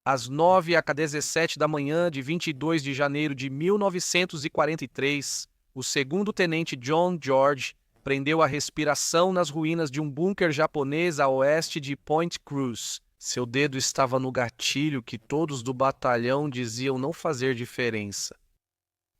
Às 9h17 da manhã de 22 de janeiro de 1943, o segundo-tenente John George prendeu a respiração nas ruínas de um bunker japonês a oeste de Point Cruz. Seu dedo estava no gatilho que todos do batalhão diziam não fazer diferença.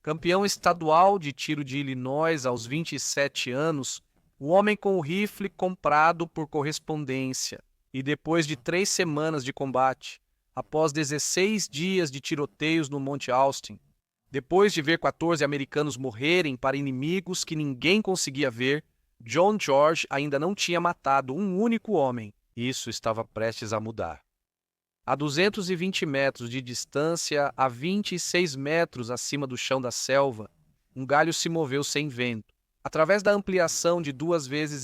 Campeão estadual de tiro de Illinois aos 27 anos, o homem com o rifle comprado por correspondência, e depois de 3 semanas de combate, após 16 dias de tiroteios no Monte Austin, depois de ver 14 americanos morrerem para inimigos que ninguém conseguia ver, John George ainda não tinha matado um único homem. Isso estava prestes a mudar. A 220 metros de distância, a 26 metros acima do chão da selva, um galho se moveu sem vento. Através da ampliação de 2,5 vezes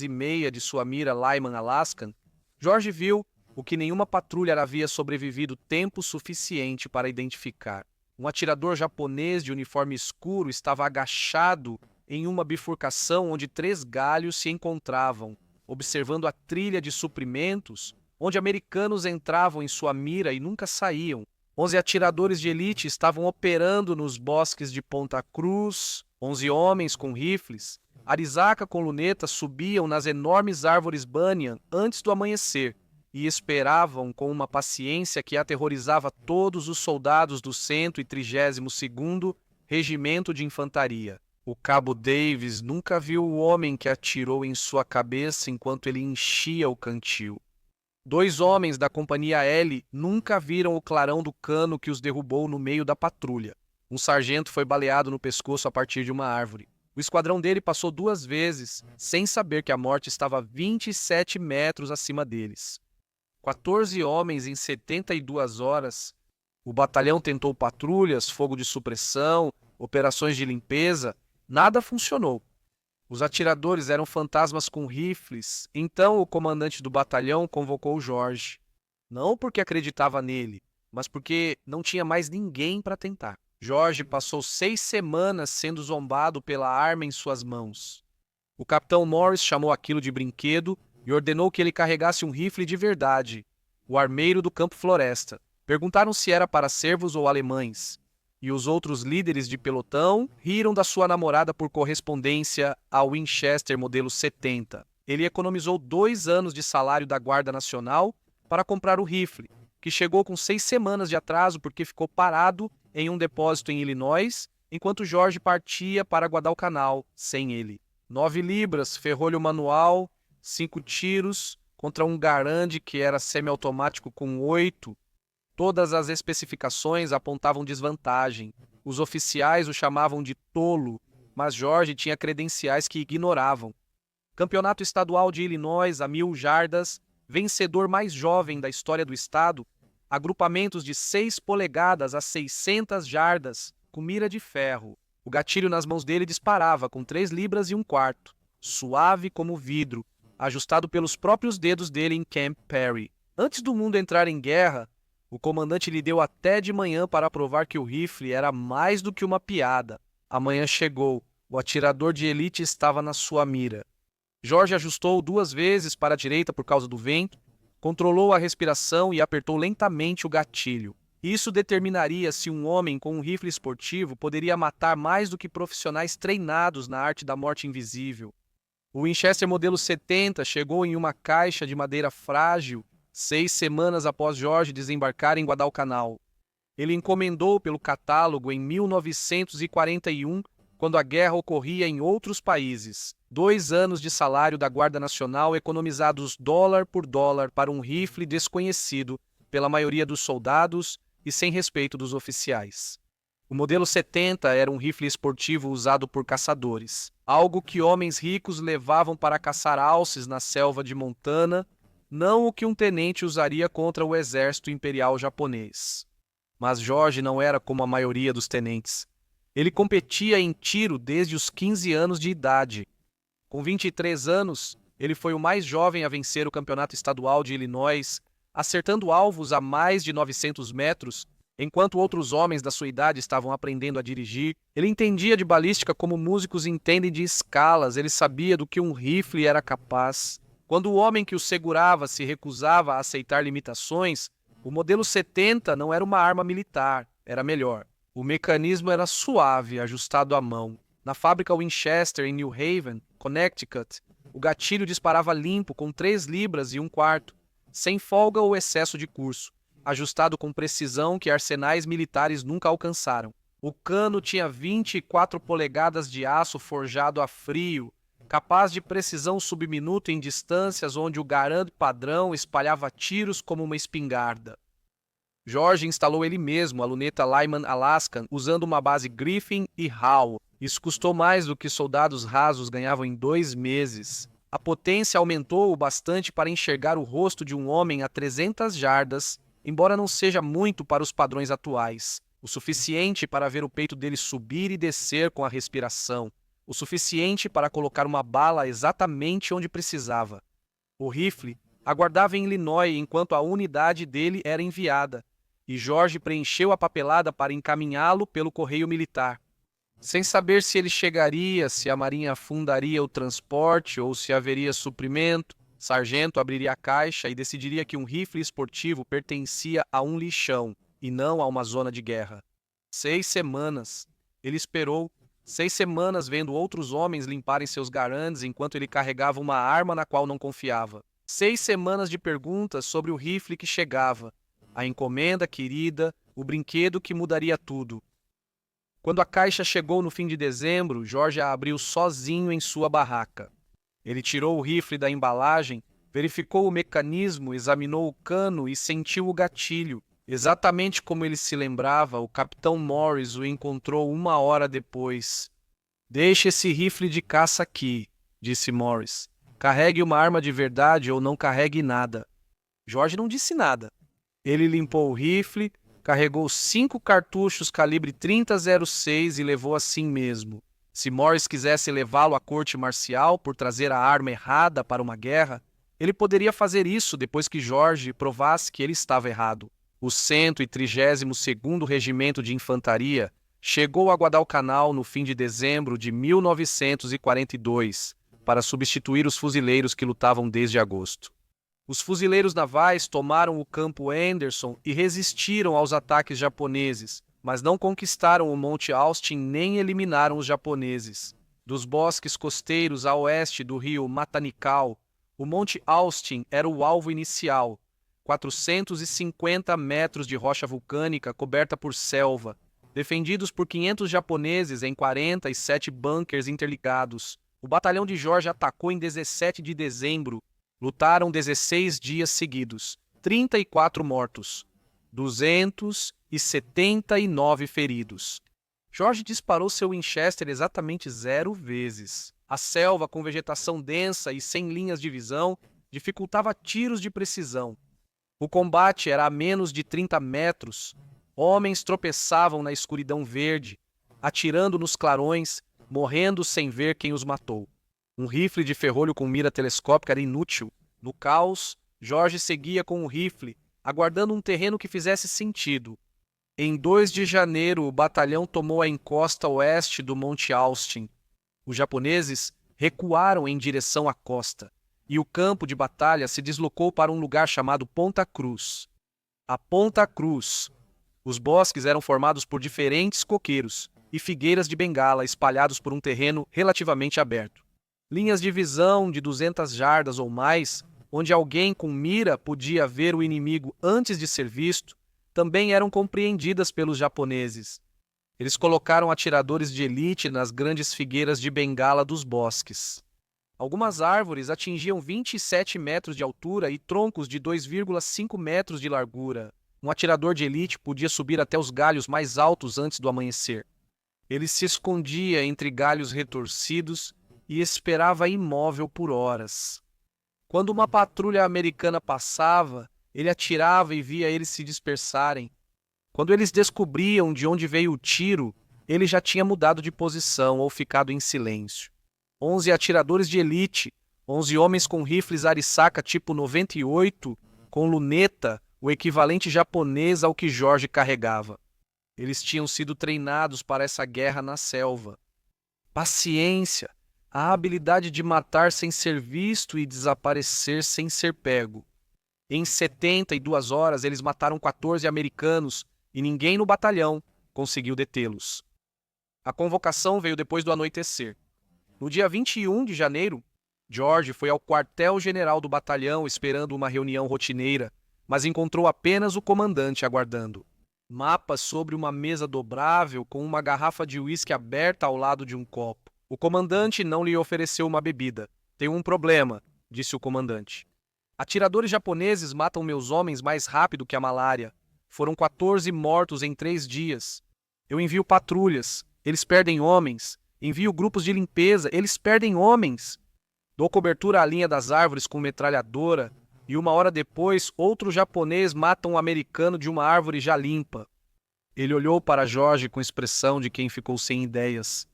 de sua mira Lyman Alaskan, George viu o que nenhuma patrulha havia sobrevivido tempo suficiente para identificar. Um atirador japonês de uniforme escuro estava agachado em uma bifurcação onde 3 galhos se encontravam, observando a trilha de suprimentos, onde americanos entravam em sua mira e nunca saíam. 11 atiradores de elite estavam operando nos bosques de Ponta Cruz, 11 homens com rifles. Arizaka com lunetas subiam nas enormes árvores banyan antes do amanhecer e esperavam com uma paciência que aterrorizava todos os soldados do 132º Regimento de Infantaria. O cabo Davis nunca viu o homem que atirou em sua cabeça enquanto ele enchia o cantil. 2 homens da Companhia L nunca viram o clarão do cano que os derrubou no meio da patrulha. Um sargento foi baleado no pescoço a partir de uma árvore. O esquadrão dele passou 2 vezes, sem saber que a morte estava a 27 metros acima deles. 14 homens em 72 horas. O batalhão tentou patrulhas, fogo de supressão, operações de limpeza. Nada funcionou. Os atiradores eram fantasmas com rifles, então o comandante do batalhão convocou George. Não porque acreditava nele, mas porque não tinha mais ninguém para tentar. George passou 6 semanas sendo zombado pela arma em suas mãos. O capitão Morris chamou aquilo de brinquedo e ordenou que ele carregasse um rifle de verdade, o armeiro do Campo Floresta. Perguntaram se era para servos ou alemães, e os outros líderes de pelotão riram da sua namorada por correspondência ao Winchester modelo 70. Ele economizou 2 anos de salário da Guarda Nacional para comprar o rifle, que chegou com 6 semanas de atraso porque ficou parado em um depósito em Illinois, enquanto George partia para Guadalcanal sem ele. 9 libras, ferrolho manual, 5 tiros contra um Garand que era semiautomático com 8. Todas as especificações apontavam desvantagem. Os oficiais o chamavam de tolo, mas George tinha credenciais que ignoravam. Campeonato estadual de Illinois a 1000 jardas, vencedor mais jovem da história do estado, agrupamentos de 6 polegadas a 600 jardas, com mira de ferro. O gatilho nas mãos dele disparava com 3 libras e 1/4, suave como vidro, ajustado pelos próprios dedos dele em Camp Perry. Antes do mundo entrar em guerra, o comandante lhe deu até de manhã para provar que o rifle era mais do que uma piada. A manhã chegou, o atirador de elite estava na sua mira. George ajustou 2 vezes para a direita por causa do vento, controlou a respiração e apertou lentamente o gatilho. Isso determinaria se um homem com um rifle esportivo poderia matar mais do que profissionais treinados na arte da morte invisível. O Winchester modelo 70 chegou em uma caixa de madeira frágil 6 semanas após George desembarcar em Guadalcanal. Ele encomendou pelo catálogo em 1941, quando a guerra ocorria em outros países. 2 anos de salário da Guarda Nacional economizados dólar por dólar para um rifle desconhecido pela maioria dos soldados e sem respeito dos oficiais. O modelo 70 era um rifle esportivo usado por caçadores, algo que homens ricos levavam para caçar alces na selva de Montana, não o que um tenente usaria contra o exército imperial japonês. Mas George não era como a maioria dos tenentes. Ele competia em tiro desde os 15 anos de idade. Com 23 anos, ele foi o mais jovem a vencer o campeonato estadual de Illinois, acertando alvos a mais de 900 metros, enquanto outros homens da sua idade estavam aprendendo a dirigir. Ele entendia de balística como músicos entendem de escalas, ele sabia do que um rifle era capaz. Quando o homem que o segurava se recusava a aceitar limitações, O modelo 70 não era uma arma militar, era melhor. O mecanismo era suave, ajustado à mão. Na fábrica Winchester, em New Haven, Connecticut, o gatilho disparava limpo com 3 libras e 1/4, sem folga ou excesso de curso, ajustado com precisão que arsenais militares nunca alcançaram. O cano tinha 24 polegadas de aço forjado a frio, capaz de precisão subminuta em distâncias onde o Garand padrão espalhava tiros como uma espingarda. George instalou ele mesmo a luneta Lyman Alaskan usando uma base Griffin e Howe. Isso custou mais do que soldados rasos ganhavam em 2 meses. A potência aumentou o bastante para enxergar o rosto de um homem a 300 jardas, embora não seja muito para os padrões atuais. O suficiente para ver o peito dele subir e descer com a respiração. O suficiente para colocar uma bala exatamente onde precisava. O rifle aguardava em Illinois enquanto a unidade dele era enviada, e George preencheu a papelada para encaminhá-lo pelo correio militar. Sem saber se ele chegaria, se a marinha afundaria o transporte ou se haveria suprimento, Sargento abriria a caixa e decidiria que um rifle esportivo pertencia a um lixão e não a uma zona de guerra. 6 semanas. Ele esperou 6 semanas vendo outros homens limparem seus garandes enquanto ele carregava uma arma na qual não confiava. 6 semanas de perguntas sobre o rifle que chegava, a encomenda querida, o brinquedo que mudaria tudo. Quando a caixa chegou no fim de dezembro, George a abriu sozinho em sua barraca. Ele tirou o rifle da embalagem, verificou o mecanismo, examinou o cano e sentiu o gatilho. Exatamente como ele se lembrava, o capitão Morris o encontrou 1 hora depois. "Deixe esse rifle de caça aqui", disse Morris. "Carregue uma arma de verdade ou não carregue nada." George não disse nada. Ele limpou o rifle, carregou 5 cartuchos calibre 30-06 e levou assim mesmo. Se Morris quisesse levá-lo à corte marcial por trazer a arma errada para uma guerra, ele poderia fazer isso depois que George provasse que ele estava errado. O 132º Regimento de Infantaria chegou a Guadalcanal no fim de dezembro de 1942 para substituir os fuzileiros que lutavam desde agosto. Os fuzileiros navais tomaram o campo Anderson e resistiram aos ataques japoneses, mas não conquistaram o Monte Austin nem eliminaram os japoneses. Dos bosques costeiros a oeste do rio Matanikau, o Monte Austin era o alvo inicial, 450 metros de rocha vulcânica coberta por selva, defendidos por 500 japoneses em 47 bunkers interligados. O batalhão de George atacou em 17 de dezembro. Lutaram 16 dias seguidos, 34 mortos, 279 feridos. George disparou seu Winchester exatamente 0 vezes. A selva, com vegetação densa e sem linhas de visão, dificultava tiros de precisão. O combate era a menos de 30 metros. Homens tropeçavam na escuridão verde, atirando nos clarões, morrendo sem ver quem os matou. Um rifle de ferrolho com mira telescópica era inútil. No caos, George seguia com o rifle, aguardando um terreno que fizesse sentido. Em 2 de janeiro, o batalhão tomou a encosta oeste do Monte Austin. Os japoneses recuaram em direção à costa, e o campo de batalha se deslocou para um lugar chamado Ponta Cruz. A Ponta Cruz. Os bosques eram formados por diferentes coqueiros e figueiras de bengala espalhados por um terreno relativamente aberto. Linhas de visão de 200 jardas ou mais, onde alguém com mira podia ver o inimigo antes de ser visto, também eram compreendidas pelos japoneses. Eles colocaram atiradores de elite nas grandes figueiras de bengala dos bosques. Algumas árvores atingiam 27 metros de altura e troncos de 2,5 metros de largura. Um atirador de elite podia subir até os galhos mais altos antes do amanhecer. Ele se escondia entre galhos retorcidos e esperava imóvel por horas. Quando uma patrulha americana passava, ele atirava e via eles se dispersarem. Quando eles descobriam de onde veio o tiro, ele já tinha mudado de posição ou ficado em silêncio. 11 atiradores de elite, 11 homens com rifles Arisaka tipo 98, com luneta, o equivalente japonês ao que George carregava. Eles tinham sido treinados para essa guerra na selva. Paciência, a habilidade de matar sem ser visto e desaparecer sem ser pego. Em 72 horas, eles mataram 14 americanos e ninguém no batalhão conseguiu detê-los. A convocação veio depois do anoitecer. No dia 21 de janeiro, George foi ao quartel-general do batalhão esperando uma reunião rotineira, mas encontrou apenas o comandante aguardando. Mapas sobre uma mesa dobrável com uma garrafa de uísque aberta ao lado de um copo. O comandante não lhe ofereceu uma bebida. Tenho um problema, disse o comandante. Atiradores japoneses matam meus homens mais rápido que a malária. Foram 14 mortos em 3 dias. Eu envio patrulhas. Eles perdem homens. Envio grupos de limpeza. Eles perdem homens. Dou cobertura à linha das árvores com metralhadora. E 1 hora depois, outro japonês mata um americano de uma árvore já limpa. Ele olhou para George com expressão de quem ficou sem ideias.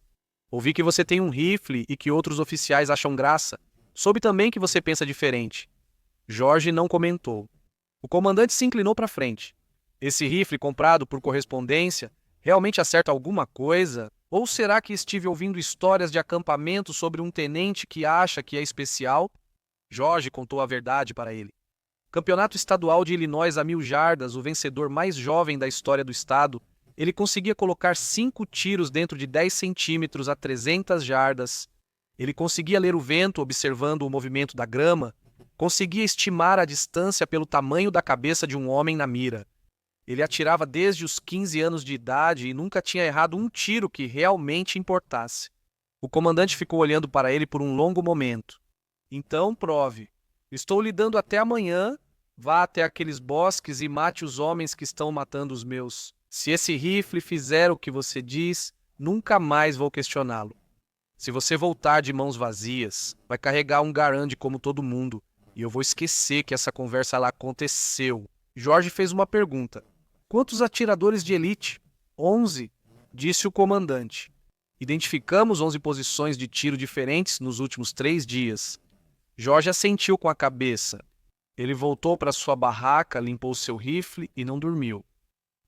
Ouvi que você tem um rifle e que outros oficiais acham graça. Soube também que você pensa diferente. George não comentou. O comandante se inclinou para frente. Esse rifle comprado por correspondência realmente acerta alguma coisa? Ou será que estive ouvindo histórias de acampamento sobre um tenente que acha que é especial? George contou a verdade para ele. Campeonato estadual de Illinois a 1000 jardas, o vencedor mais jovem da história do estado, ele conseguia colocar 5 tiros dentro de 10 centímetros a 300 jardas. Ele conseguia ler o vento observando o movimento da grama, conseguia estimar a distância pelo tamanho da cabeça de um homem na mira. Ele atirava desde os 15 anos de idade e nunca tinha errado um tiro que realmente importasse. O comandante ficou olhando para ele por um longo momento. Então, prove. Estou lhe dando até amanhã. Vá até aqueles bosques e mate os homens que estão matando os meus. Se esse rifle fizer o que você diz, nunca mais vou questioná-lo. Se você voltar de mãos vazias, vai carregar um garande como todo mundo, e eu vou esquecer que essa conversa lá aconteceu. George fez uma pergunta. Quantos atiradores de elite? 11, disse o comandante. Identificamos 11 posições de tiro diferentes nos últimos 3 dias. George assentiu com a cabeça. Ele voltou para sua barraca, limpou seu rifle e não dormiu.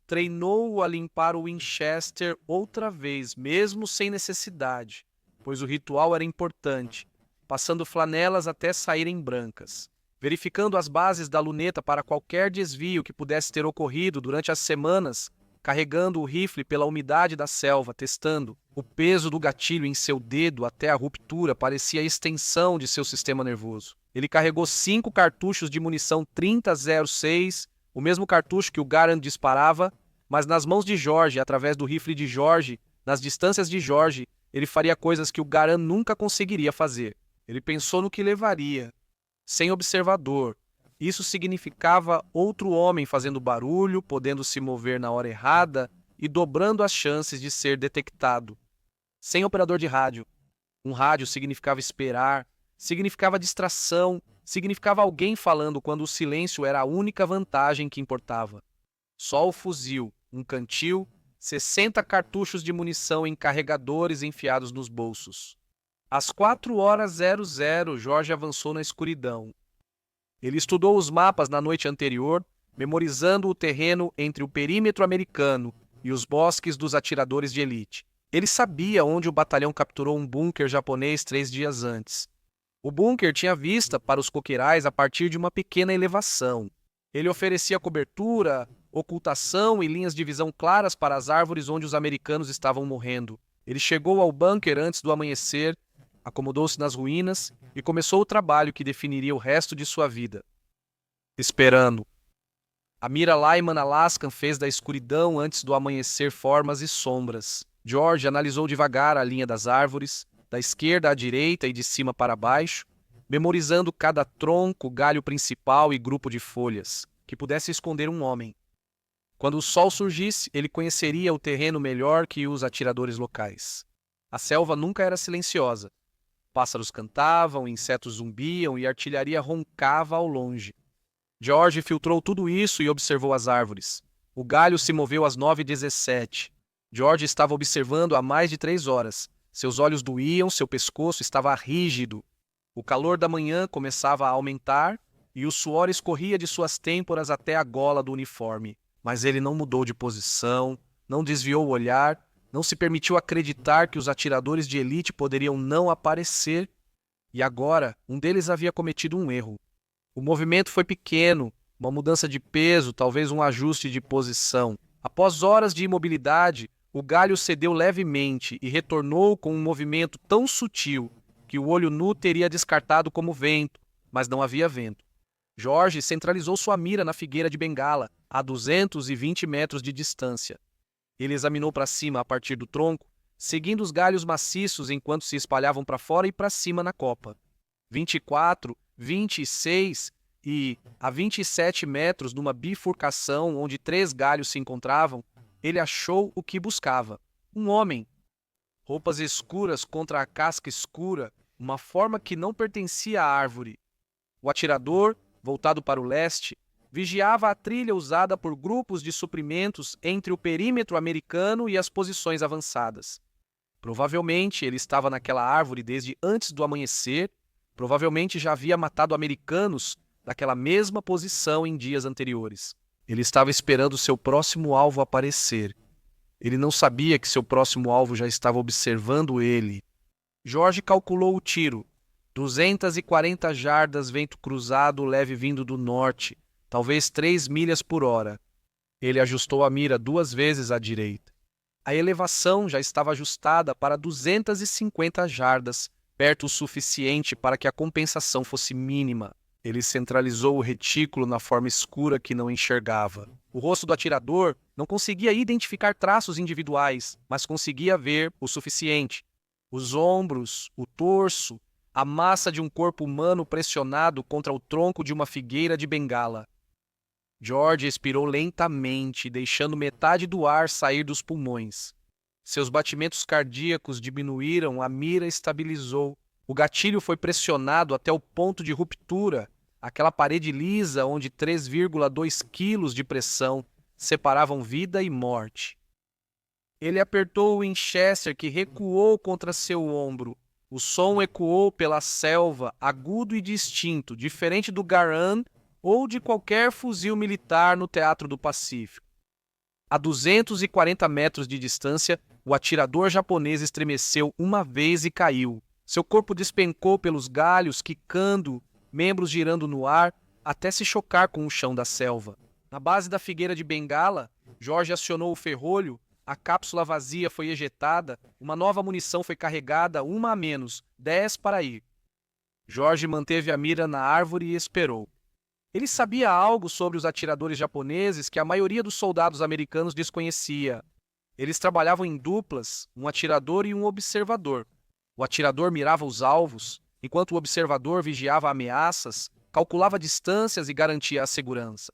Treinou-o a limpar o Winchester outra vez, mesmo sem necessidade, pois o ritual era importante, passando flanelas até saírem brancas, verificando as bases da luneta para qualquer desvio que pudesse ter ocorrido durante as semanas, carregando o rifle pela umidade da selva, testando. O peso do gatilho em seu dedo até a ruptura parecia a extensão de seu sistema nervoso. Ele carregou 5 cartuchos de munição 30-06, o mesmo cartucho que o Garand disparava, mas nas mãos de George, através do rifle de George, nas distâncias de George, ele faria coisas que o Garand nunca conseguiria fazer. Ele pensou no que levaria. Sem observador. Isso significava outro homem fazendo barulho, podendo se mover na hora errada e dobrando as chances de ser detectado. Sem operador de rádio. Um rádio significava esperar, significava distração, significava alguém falando quando o silêncio era a única vantagem que importava. Só o fuzil, um cantil, 60 cartuchos de munição em carregadores enfiados nos bolsos. Às 4h00, George avançou na escuridão. Ele estudou os mapas na noite anterior, memorizando o terreno entre o perímetro americano e os bosques dos atiradores de elite. Ele sabia onde o batalhão capturou um bunker japonês 3 dias antes. O bunker tinha vista para os coqueirais a partir de uma pequena elevação. Ele oferecia cobertura, ocultação e linhas de visão claras para as árvores onde os americanos estavam morrendo. Ele chegou ao bunker antes do amanhecer, acomodou-se nas ruínas e começou o trabalho que definiria o resto de sua vida. Esperando. A mira Lyman Alaskan fez da escuridão antes do amanhecer formas e sombras. George analisou devagar a linha das árvores, da esquerda à direita e de cima para baixo, memorizando cada tronco, galho principal e grupo de folhas, que pudesse esconder um homem. Quando o sol surgisse, ele conheceria o terreno melhor que os atiradores locais. A selva nunca era silenciosa. Pássaros cantavam, insetos zumbiam e artilharia roncava ao longe. George filtrou tudo isso e observou as árvores. O galho se moveu às 9h17. George estava observando há mais de 3 horas. Seus olhos doíam, seu pescoço estava rígido. O calor da manhã começava a aumentar e o suor escorria de suas têmporas até a gola do uniforme. Mas ele não mudou de posição, não desviou o olhar, não se permitiu acreditar que os atiradores de elite poderiam não aparecer. E agora, um deles havia cometido um erro. O movimento foi pequeno, Uma mudança de peso, talvez um ajuste de posição. Após horas de imobilidade, o galho cedeu levemente e retornou com um movimento tão sutil que o olho nu teria descartado como vento, mas não havia vento. George centralizou sua mira na figueira de bengala, a 220 metros de distância. Ele examinou para cima a partir do tronco, seguindo os galhos maciços enquanto se espalhavam para fora e para cima na copa. 24, 26 e a 27 metros numa bifurcação onde 3 galhos se encontravam, ele achou o que buscava. Um homem. Roupas escuras contra a casca escura, uma forma que não pertencia à árvore. O atirador, voltado para o leste, vigiava a trilha usada por grupos de suprimentos entre o perímetro americano e as posições avançadas. Provavelmente ele estava naquela árvore desde antes do amanhecer, provavelmente já havia matado americanos daquela mesma posição em dias anteriores. Ele estava esperando seu próximo alvo aparecer. Ele não sabia que seu próximo alvo já estava observando ele. George calculou o tiro. 240 jardas, vento cruzado, leve vindo do norte, talvez 3 milhas por hora. Ele ajustou a mira 2 vezes à direita. A elevação já estava ajustada para 250 jardas, perto o suficiente para que a compensação fosse mínima. Ele centralizou o retículo na forma escura que não enxergava. O rosto do atirador não conseguia identificar traços individuais, mas conseguia ver o suficiente. Os ombros, o torso, a massa de um corpo humano pressionado contra o tronco de uma figueira de bengala. George expirou lentamente, deixando metade do ar sair dos pulmões. Seus batimentos cardíacos diminuíram, a mira estabilizou. O gatilho foi pressionado até o ponto de ruptura, aquela parede lisa onde 3,2 quilos de pressão separavam vida e morte. Ele apertou o Winchester que recuou contra seu ombro. O som ecoou pela selva, agudo e distinto, diferente do Garand ou de qualquer fuzil militar no Teatro do Pacífico. A 240 metros de distância, o atirador japonês estremeceu uma vez e caiu. Seu corpo despencou pelos galhos, quicando, membros girando no ar, até se chocar com o chão da selva. Na base da figueira de bengala, George acionou o ferrolho, a cápsula vazia foi ejetada, uma nova munição foi carregada, uma a menos, 10 para ir. George manteve a mira na árvore e esperou. Ele sabia algo sobre os atiradores japoneses que a maioria dos soldados americanos desconhecia. Eles trabalhavam em duplas, um atirador e um observador. O atirador mirava os alvos, enquanto o observador vigiava ameaças, calculava distâncias e garantia a segurança.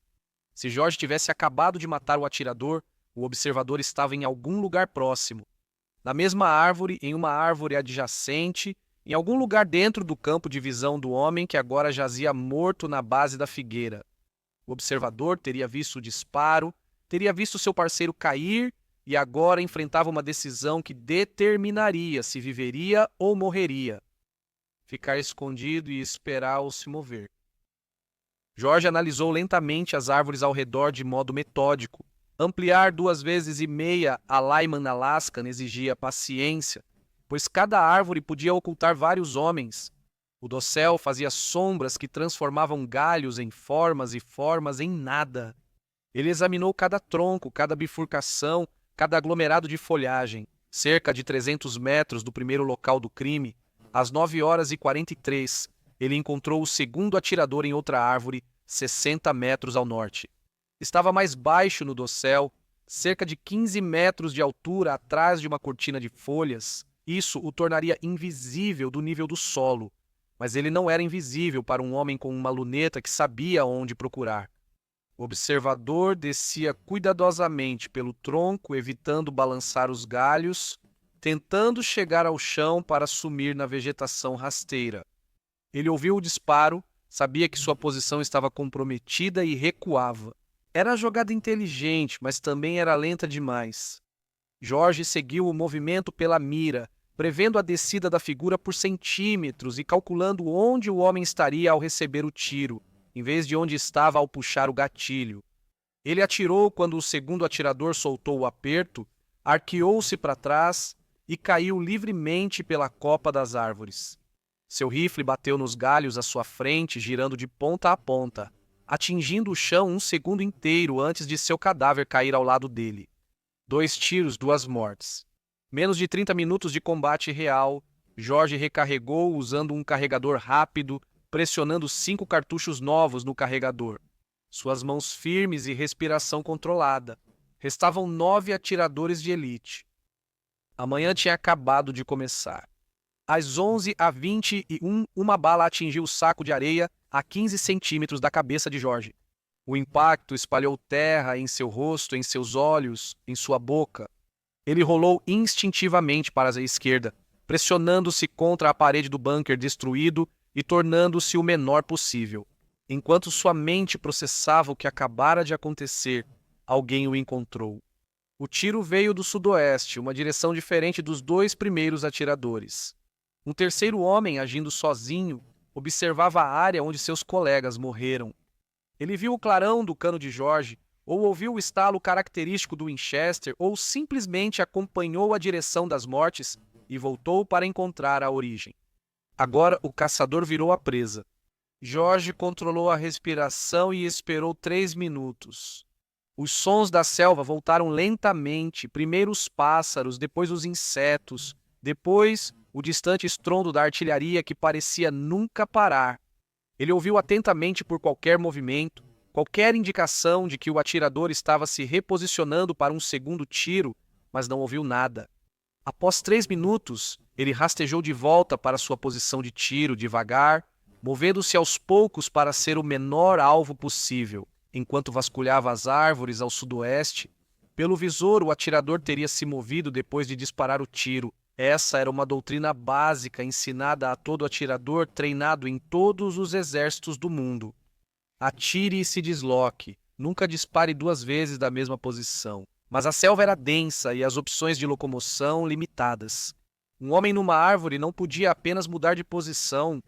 Se George tivesse acabado de matar o atirador, o observador estava em algum lugar próximo. Na mesma árvore, em uma árvore adjacente, em algum lugar dentro do campo de visão do homem que agora jazia morto na base da figueira. O observador teria visto o disparo, teria visto seu parceiro cair e agora enfrentava uma decisão que determinaria se viveria ou morreria. Ficar escondido e esperá-lo se mover. George analisou lentamente as árvores ao redor de modo metódico. Ampliar 2,5 vezes a Lyman Alaskan exigia paciência, pois cada árvore podia ocultar vários homens. O dossel fazia sombras que transformavam galhos em formas e formas em nada. Ele examinou cada tronco, cada bifurcação, cada aglomerado de folhagem. Cerca de 300 metros do primeiro local do crime, às 9h43, ele encontrou o segundo atirador em outra árvore, 60 metros ao norte. Estava mais baixo no dossel, cerca de 15 metros de altura atrás de uma cortina de folhas. Isso o tornaria invisível do nível do solo, mas ele não era invisível para um homem com uma luneta que sabia onde procurar. O observador descia cuidadosamente pelo tronco, evitando balançar os galhos, tentando chegar ao chão para sumir na vegetação rasteira. Ele ouviu o disparo, sabia que sua posição estava comprometida e recuava. Era jogada inteligente, mas também era lenta demais. George seguiu o movimento pela mira, prevendo a descida da figura por centímetros e calculando onde o homem estaria ao receber o tiro, em vez de onde estava ao puxar o gatilho. Ele atirou quando o segundo atirador soltou o aperto, arqueou-se para trás e caiu livremente pela copa das árvores. Seu rifle bateu nos galhos à sua frente, girando de ponta a ponta. atingindo o chão um segundo inteiro antes de seu cadáver cair ao lado dele. 2 tiros, 2 mortes. Menos de 30 minutos de combate real. George recarregou usando um carregador rápido, pressionando 5 cartuchos novos no carregador. Suas mãos firmes e respiração controlada. Restavam 9 atiradores de elite. A manhã tinha acabado de começar. Às 11h21, uma bala atingiu o saco de areia a 15 centímetros da cabeça de George. O impacto espalhou terra em seu rosto, em seus olhos, em sua boca. Ele rolou instintivamente para a esquerda, pressionando-se contra a parede do bunker destruído e tornando-se o menor possível. Enquanto sua mente processava o que acabara de acontecer, alguém o encontrou. O tiro veio do sudoeste, uma direção diferente dos 2 primeiros atiradores. Um terceiro homem, agindo sozinho, observava a área onde seus colegas morreram. Ele viu o clarão do cano de George, ou ouviu o estalo característico do Winchester, ou simplesmente acompanhou a direção das mortes e voltou para encontrar a origem. Agora o caçador virou a presa. George controlou a respiração e esperou 3 minutos. Os sons da selva voltaram lentamente, primeiro os pássaros, depois os insetos, depois o distante estrondo da artilharia que parecia nunca parar. Ele ouviu atentamente por qualquer movimento, qualquer indicação de que o atirador estava se reposicionando para um segundo tiro, mas não ouviu nada. Após 3 minutos, ele rastejou de volta para sua posição de tiro devagar, movendo-se aos poucos para ser o menor alvo possível. Enquanto vasculhava as árvores ao sudoeste, pelo visor o atirador teria se movido depois de disparar o tiro. Essa era uma doutrina básica ensinada a todo atirador treinado em todos os exércitos do mundo. Atire e se desloque, nunca dispare 2 vezes da mesma posição. Mas a selva era densa e as opções de locomoção limitadas. Um homem numa árvore não podia apenas mudar de posição.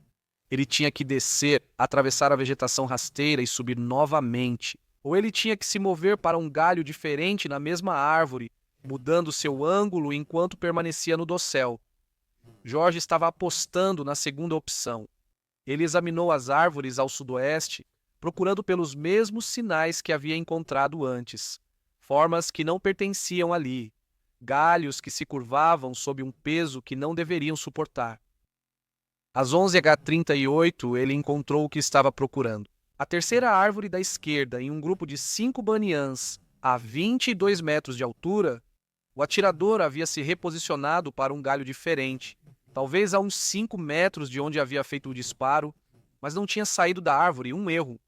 Ele tinha que descer, atravessar a vegetação rasteira e subir novamente. Ou ele tinha que se mover para um galho diferente na mesma árvore, mudando seu ângulo enquanto permanecia no dossel. George estava apostando na segunda opção. Ele examinou as árvores ao sudoeste, procurando pelos mesmos sinais que havia encontrado antes. Formas que não pertenciam ali. Galhos que se curvavam sob um peso que não deveriam suportar. Às 11h38, ele encontrou o que estava procurando. A terceira árvore da esquerda, em um grupo de 5 banhiãs, a 22 metros de altura, o atirador havia se reposicionado para um galho diferente, talvez a uns 5 metros de onde havia feito o disparo, mas não tinha saído da árvore, um erro.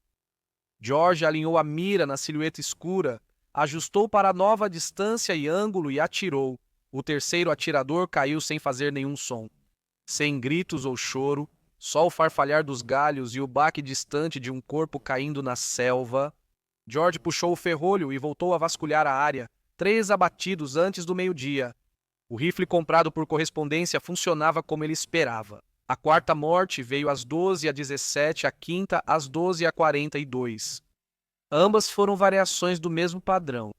George alinhou a mira na silhueta escura, ajustou para a nova distância e ângulo e atirou. O terceiro atirador caiu sem fazer nenhum som. Sem gritos ou choro, só o farfalhar dos galhos e o baque distante de um corpo caindo na selva. George puxou o ferrolho e voltou a vasculhar a área, 3 abatidos antes do meio-dia. O rifle comprado por correspondência funcionava como ele esperava. A 4ª morte veio às 12h17, a 5ª às 12h42. Ambas foram variações do mesmo padrão.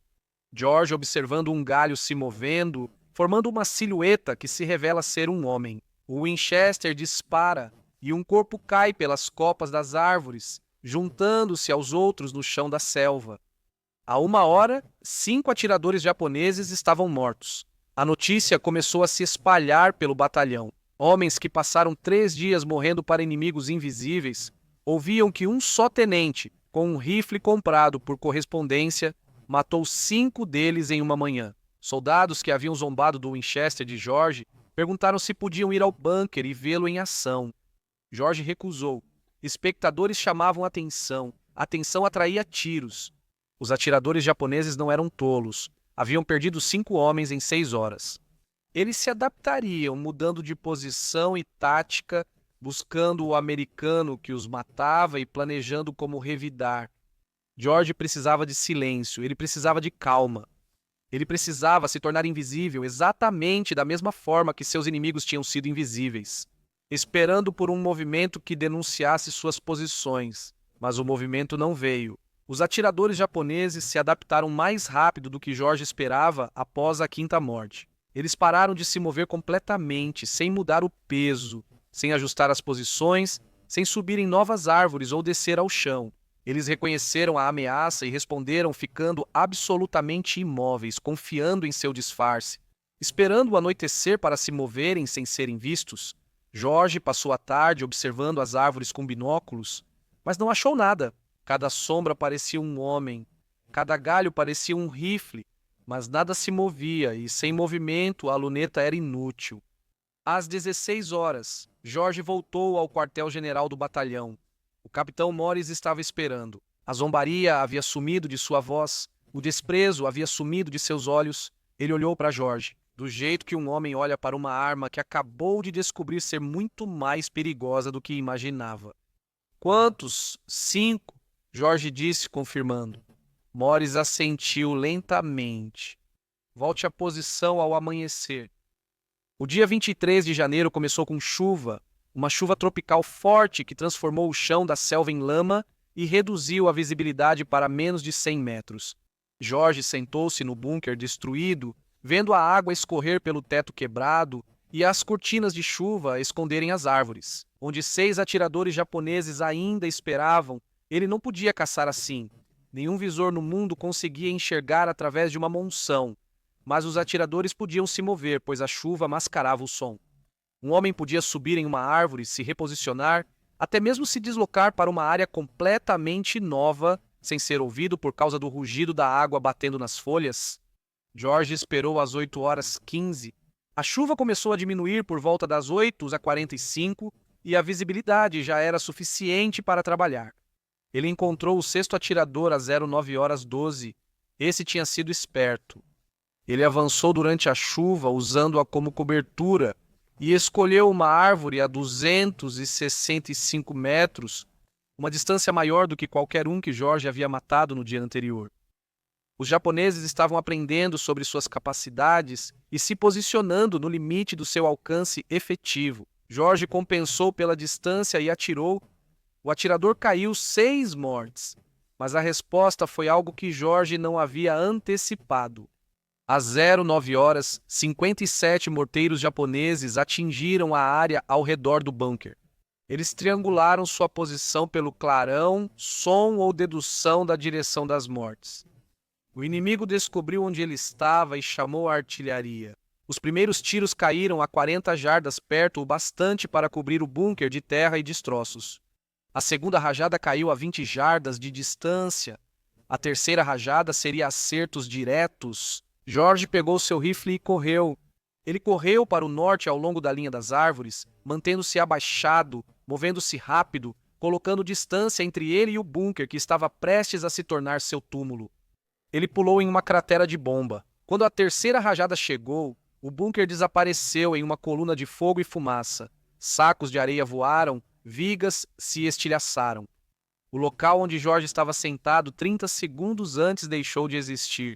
George observando um galho se movendo, formando uma silhueta que se revela ser um homem. O Winchester dispara e um corpo cai pelas copas das árvores, juntando-se aos outros no chão da selva. A 1h, 5 atiradores japoneses estavam mortos. A notícia começou a se espalhar pelo batalhão. Homens que passaram 3 dias morrendo para inimigos invisíveis ouviam que um só tenente, com um rifle comprado por correspondência, matou 5 deles em uma manhã. Soldados que haviam zombado do Winchester de George perguntaram se podiam ir ao bunker e vê-lo em ação. George recusou. Espectadores chamavam atenção. A atenção atraía tiros. Os atiradores japoneses não eram tolos. Haviam perdido 5 homens em 6 horas. Eles se adaptariam, mudando de posição e tática, buscando o americano que os matava e planejando como revidar. George precisava de silêncio, ele precisava de calma. Ele precisava se tornar invisível exatamente da mesma forma que seus inimigos tinham sido invisíveis, esperando por um movimento que denunciasse suas posições. Mas o movimento não veio. Os atiradores japoneses se adaptaram mais rápido do que George esperava após a 5ª morte. Eles pararam de se mover completamente, sem mudar o peso, sem ajustar as posições, sem subir em novas árvores ou descer ao chão. Eles reconheceram a ameaça e responderam ficando absolutamente imóveis, confiando em seu disfarce, esperando o anoitecer para se moverem sem serem vistos. Jorge passou a tarde observando as árvores com binóculos, mas não achou nada. Cada sombra parecia um homem, cada galho parecia um rifle, mas nada se movia e, sem movimento, a luneta era inútil. Às 16 horas, Jorge voltou ao quartel-general do batalhão. O capitão Morris estava esperando. A zombaria havia sumido de sua voz, o desprezo havia sumido de seus olhos. Ele olhou para Jorge, do jeito que um homem olha para uma arma que acabou de descobrir ser muito mais perigosa do que imaginava. Quantos? 5, Jorge disse, confirmando. Morris assentiu lentamente. Volte à posição ao amanhecer. O dia 23 de janeiro começou com chuva, uma chuva tropical forte que transformou o chão da selva em lama e reduziu a visibilidade para menos de 100 metros. Jorge sentou-se no bunker destruído, vendo a água escorrer pelo teto quebrado e as cortinas de chuva esconderem as árvores. Onde 6 atiradores japoneses ainda esperavam, ele não podia caçar assim. Nenhum visor no mundo conseguia enxergar através de uma monção, mas os atiradores podiam se mover, pois a chuva mascarava o som. Um homem podia subir em uma árvore, se reposicionar, até mesmo se deslocar para uma área completamente nova, sem ser ouvido por causa do rugido da água batendo nas folhas. Jorge esperou às 8h15. A chuva começou a diminuir por volta das 8h45 e a visibilidade já era suficiente para trabalhar. Ele encontrou o 6º atirador às 09h12. Esse tinha sido esperto. Ele avançou durante a chuva usando-a como cobertura e escolheu uma árvore a 265 metros, uma distância maior do que qualquer um que Jorge havia matado no dia anterior. Os japoneses estavam aprendendo sobre suas capacidades e se posicionando no limite do seu alcance efetivo. Jorge compensou pela distância e atirou. O atirador caiu 6 mortes, mas a resposta foi algo que Jorge não havia antecipado. Às 09h, 57 morteiros japoneses atingiram a área ao redor do bunker. Eles triangularam sua posição pelo clarão, som ou dedução da direção das mortes. O inimigo descobriu onde ele estava e chamou a artilharia. Os primeiros tiros caíram a 40 jardas perto o bastante para cobrir o bunker de terra e destroços. A segunda rajada caiu a 20 jardas de distância. A terceira rajada seria acertos diretos. Jorge pegou seu rifle e correu. Ele correu para o norte ao longo da linha das árvores, mantendo-se abaixado, movendo-se rápido, colocando distância entre ele e o bunker que estava prestes a se tornar seu túmulo. Ele pulou em uma cratera de bomba. Quando a terceira rajada chegou, o bunker desapareceu em uma coluna de fogo e fumaça. Sacos de areia voaram, vigas se estilhaçaram. O local onde Jorge estava sentado 30 segundos antes deixou de existir.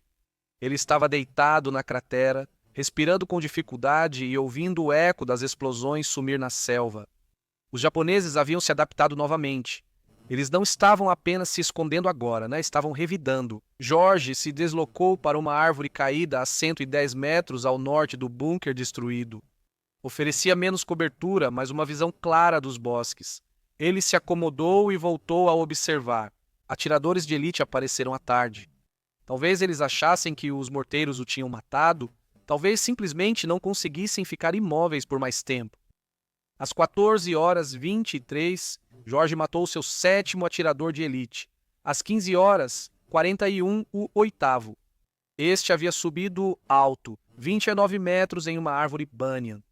Ele estava deitado na cratera, respirando com dificuldade e ouvindo o eco das explosões sumir na selva. Os japoneses haviam se adaptado novamente. Eles não estavam apenas se escondendo agora, estavam revidando. Jorge se deslocou para uma árvore caída a 110 metros ao norte do bunker destruído. Oferecia menos cobertura, mas uma visão clara dos bosques. Ele se acomodou e voltou a observar. Atiradores de elite apareceram à tarde. Talvez eles achassem que os morteiros o tinham matado, talvez simplesmente não conseguissem ficar imóveis por mais tempo. Às 14h23, Jorge matou seu 7º atirador de elite. Às 15h41, o 8º. Este havia subido alto, 29 metros em uma árvore banyan.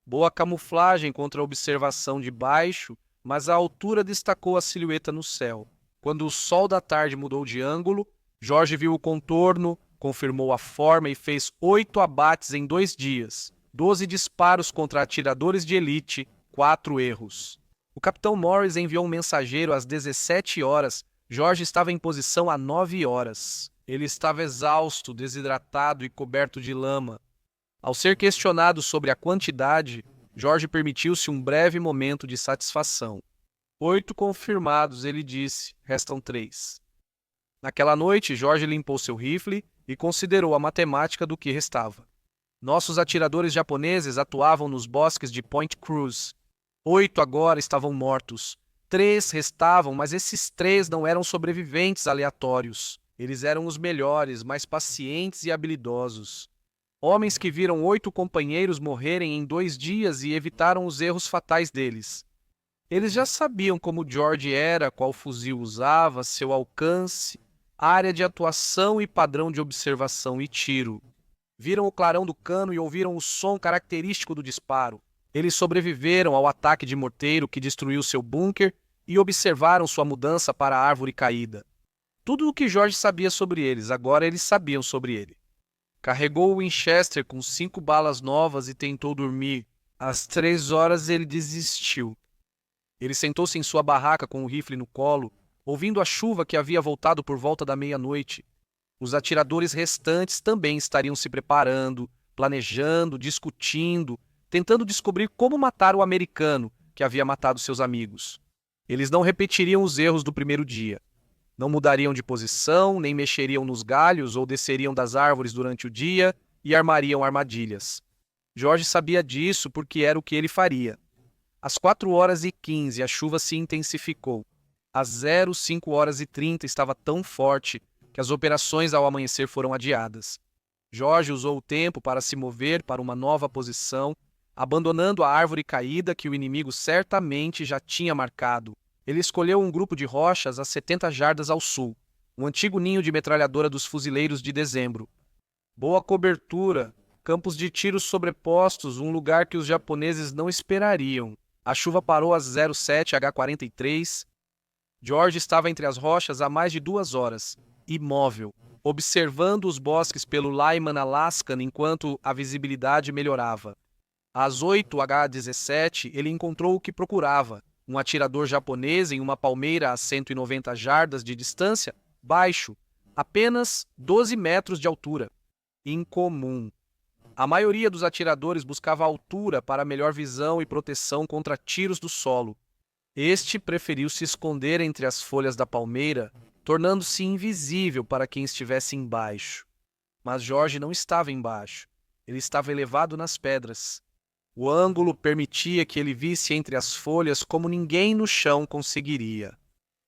Boa camuflagem contra a observação de baixo, mas a altura destacou a silhueta no céu. Quando o sol da tarde mudou de ângulo, Jorge viu o contorno, confirmou a forma e fez 8 abates em 2 dias, 12 disparos contra atiradores de elite, 4 erros. O capitão Morris enviou um mensageiro às 17 horas. Jorge estava em posição há 9 horas. Ele estava exausto, desidratado e coberto de lama. Ao ser questionado sobre a quantidade, Jorge permitiu-se um breve momento de satisfação. 8 confirmados, ele disse. Restam 3. Naquela noite, Jorge limpou seu rifle e considerou a matemática do que restava. Nossos atiradores japoneses atuavam nos bosques de Point Cruz. 8 agora estavam mortos. 3 restavam, mas esses 3 não eram sobreviventes aleatórios. Eles eram os melhores, mais pacientes e habilidosos. Homens que viram 8 companheiros morrerem em 2 dias e evitaram os erros fatais deles. Eles já sabiam como George era, qual fuzil usava, seu alcance, área de atuação e padrão de observação e tiro. Viram o clarão do cano e ouviram o som característico do disparo. Eles sobreviveram ao ataque de morteiro que destruiu seu bunker e observaram sua mudança para a árvore caída. Tudo o que George sabia sobre eles, agora eles sabiam sobre ele. Carregou o Winchester com 5 balas novas e tentou dormir. Às 3 horas ele desistiu. Ele sentou-se em sua barraca com o rifle no colo, ouvindo a chuva que havia voltado por volta da meia-noite. Os atiradores restantes também estariam se preparando, planejando, discutindo, tentando descobrir como matar o americano que havia matado seus amigos. Eles não repetiriam os erros do primeiro dia. Não mudariam de posição, nem mexeriam nos galhos ou desceriam das árvores durante o dia e armariam armadilhas. George sabia disso porque era o que ele faria. Às 4h15, a chuva se intensificou. Às 05h30 estava tão forte que as operações ao amanhecer foram adiadas. George usou o tempo para se mover para uma nova posição, abandonando a árvore caída que o inimigo certamente já tinha marcado. Ele escolheu um grupo de rochas a 70 jardas ao sul, um antigo ninho de metralhadora dos fuzileiros de dezembro. Boa cobertura, campos de tiros sobrepostos, um lugar que os japoneses não esperariam. A chuva parou às 07h43. George estava entre as rochas há mais de 2 horas, imóvel, observando os bosques pelo Lyman Alaskan enquanto a visibilidade melhorava. Às 8h17, ele encontrou o que procurava, um atirador japonês em uma palmeira a 190 jardas de distância, baixo, apenas 12 metros de altura. Incomum. A maioria dos atiradores buscava altura para melhor visão e proteção contra tiros do solo. Este preferiu se esconder entre as folhas da palmeira, tornando-se invisível para quem estivesse embaixo. Mas George não estava embaixo. Ele estava elevado nas pedras. O ângulo permitia que ele visse entre as folhas como ninguém no chão conseguiria.